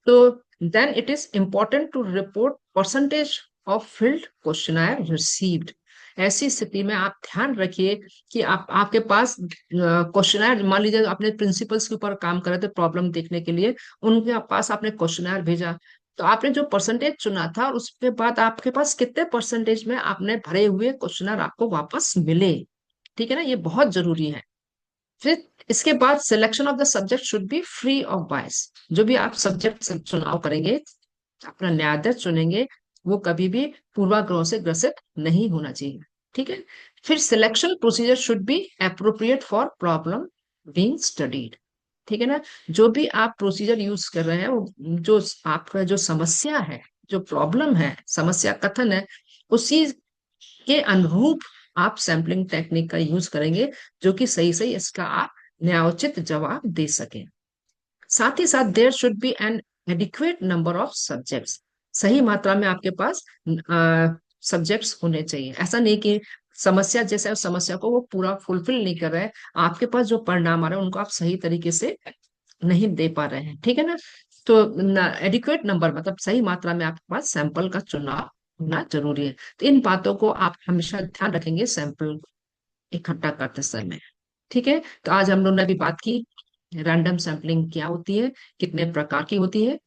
तो then it is important to report percentage of filled questionnaire received. ऐसी स्थिति में आप ध्यान रखिए कि आप आपके पास क्वेश्चनायर, मान लीजिए अपने प्रिंसिपल्स के ऊपर काम कर रहे थे प्रॉब्लम देखने के लिए, उनके पास आपने क्वेश्चनायर भेजा, तो आपने जो परसेंटेज चुना था और उसके बाद आपके पास कितने परसेंटेज में आपने भरे हुए क्वेश्चनर आपको वापस मिले। ठीक है ना, ये बहुत जरूरी है। फिर इसके बाद selection of the subject should be free of बायस। जो भी आप सब्जेक्ट चुनाव करेंगे, अपना न्यायाधीश चुनेंगे, वो कभी भी पूर्वाग्रह से ग्रसित नहीं होना चाहिए। ठीक है। फिर selection procedure should be appropriate for problem being studied. ठीक है ना, जो भी आप प्रोसीजर यूज कर रहे हैं, वो जो आपका जो समस्या है, जो प्रॉब्लम है, समस्या कथन है, उसी के अनुरूप आप सैम्पलिंग टेक्निक का यूज करेंगे, जो कि सही सही इसका आप न्यायोचित जवाब दे सकें। साथ ही साथ there should be an adequate number of subjects. सही मात्रा में आपके पास सब्जेक्ट्स होने चाहिए। ऐसा नहीं कि समस्या जैसे उस समस्या को वो पूरा फुलफिल नहीं कर रहे हैं, आपके पास जो परिणाम आ रहे हैं उनको आप सही तरीके से नहीं दे पा रहे हैं। ठीक है ना, तो एडिक्वेट नंबर मतलब सही मात्रा में आपके पास सैंपल का चुनाव होना जरूरी है। तो इन बातों को आप हमेशा ध्यान रखेंगे सैंपल इकट्ठा करते समय। ठीक है, तो आज हम लोग ने अभी बात की रैंडम सैम्पलिंग क्या होती है, कितने प्रकार की होती है,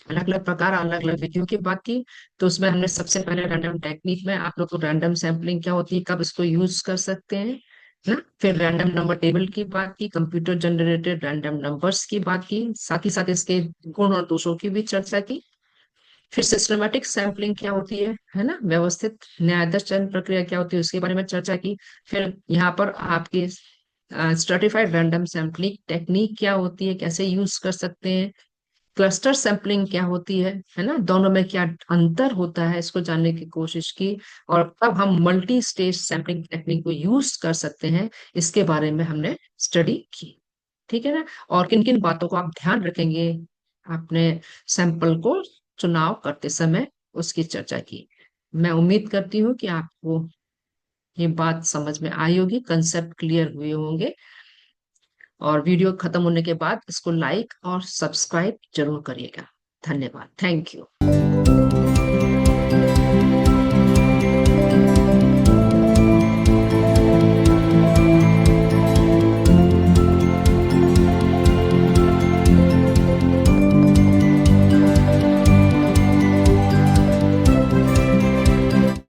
अलग अलग प्रकार, अलग अलग विधियों की बात की। तो उसमें हमने सबसे पहले रैंडम टेक्निक में आप लोग को रैंडम सैम्पलिंग क्या होती है, कब इसको यूज कर सकते हैं ना, फिर रैंडम नंबर टेबल की बात की, कंप्यूटर जनरेटेड रैंडम नंबर्स की बात की, साथ ही साथ इसके गुण और दोषों की भी चर्चा की। फिर सिस्टमेटिक सैम्पलिंग क्या होती है ना, व्यवस्थित न्यायाधीश चयन प्रक्रिया क्या होती है, उसके बारे में चर्चा की। फिर यहाँ पर आपकी स्ट्रेटिफाइड रैंडम सैम्पलिंग टेक्निक क्या होती है, कैसे यूज कर सकते हैं, क्लस्टर सैम्पलिंग क्या होती है ना, दोनों में क्या अंतर होता है, इसको जानने की कोशिश की। और कब हम मल्टी स्टेज सैम्पलिंग टेक्निक को यूज कर सकते हैं, इसके बारे में हमने स्टडी की। ठीक है ना, और किन किन बातों को आप ध्यान रखेंगे अपने सैंपल को चुनाव करते समय, उसकी चर्चा की। मैं उम्मीद करती हूँ कि आपको ये बात समझ में आई होगी, कंसेप्ट क्लियर हुए होंगे। और वीडियो खत्म होने के बाद इसको लाइक और सब्सक्राइब जरूर करिएगा। धन्यवाद, थैंक यू।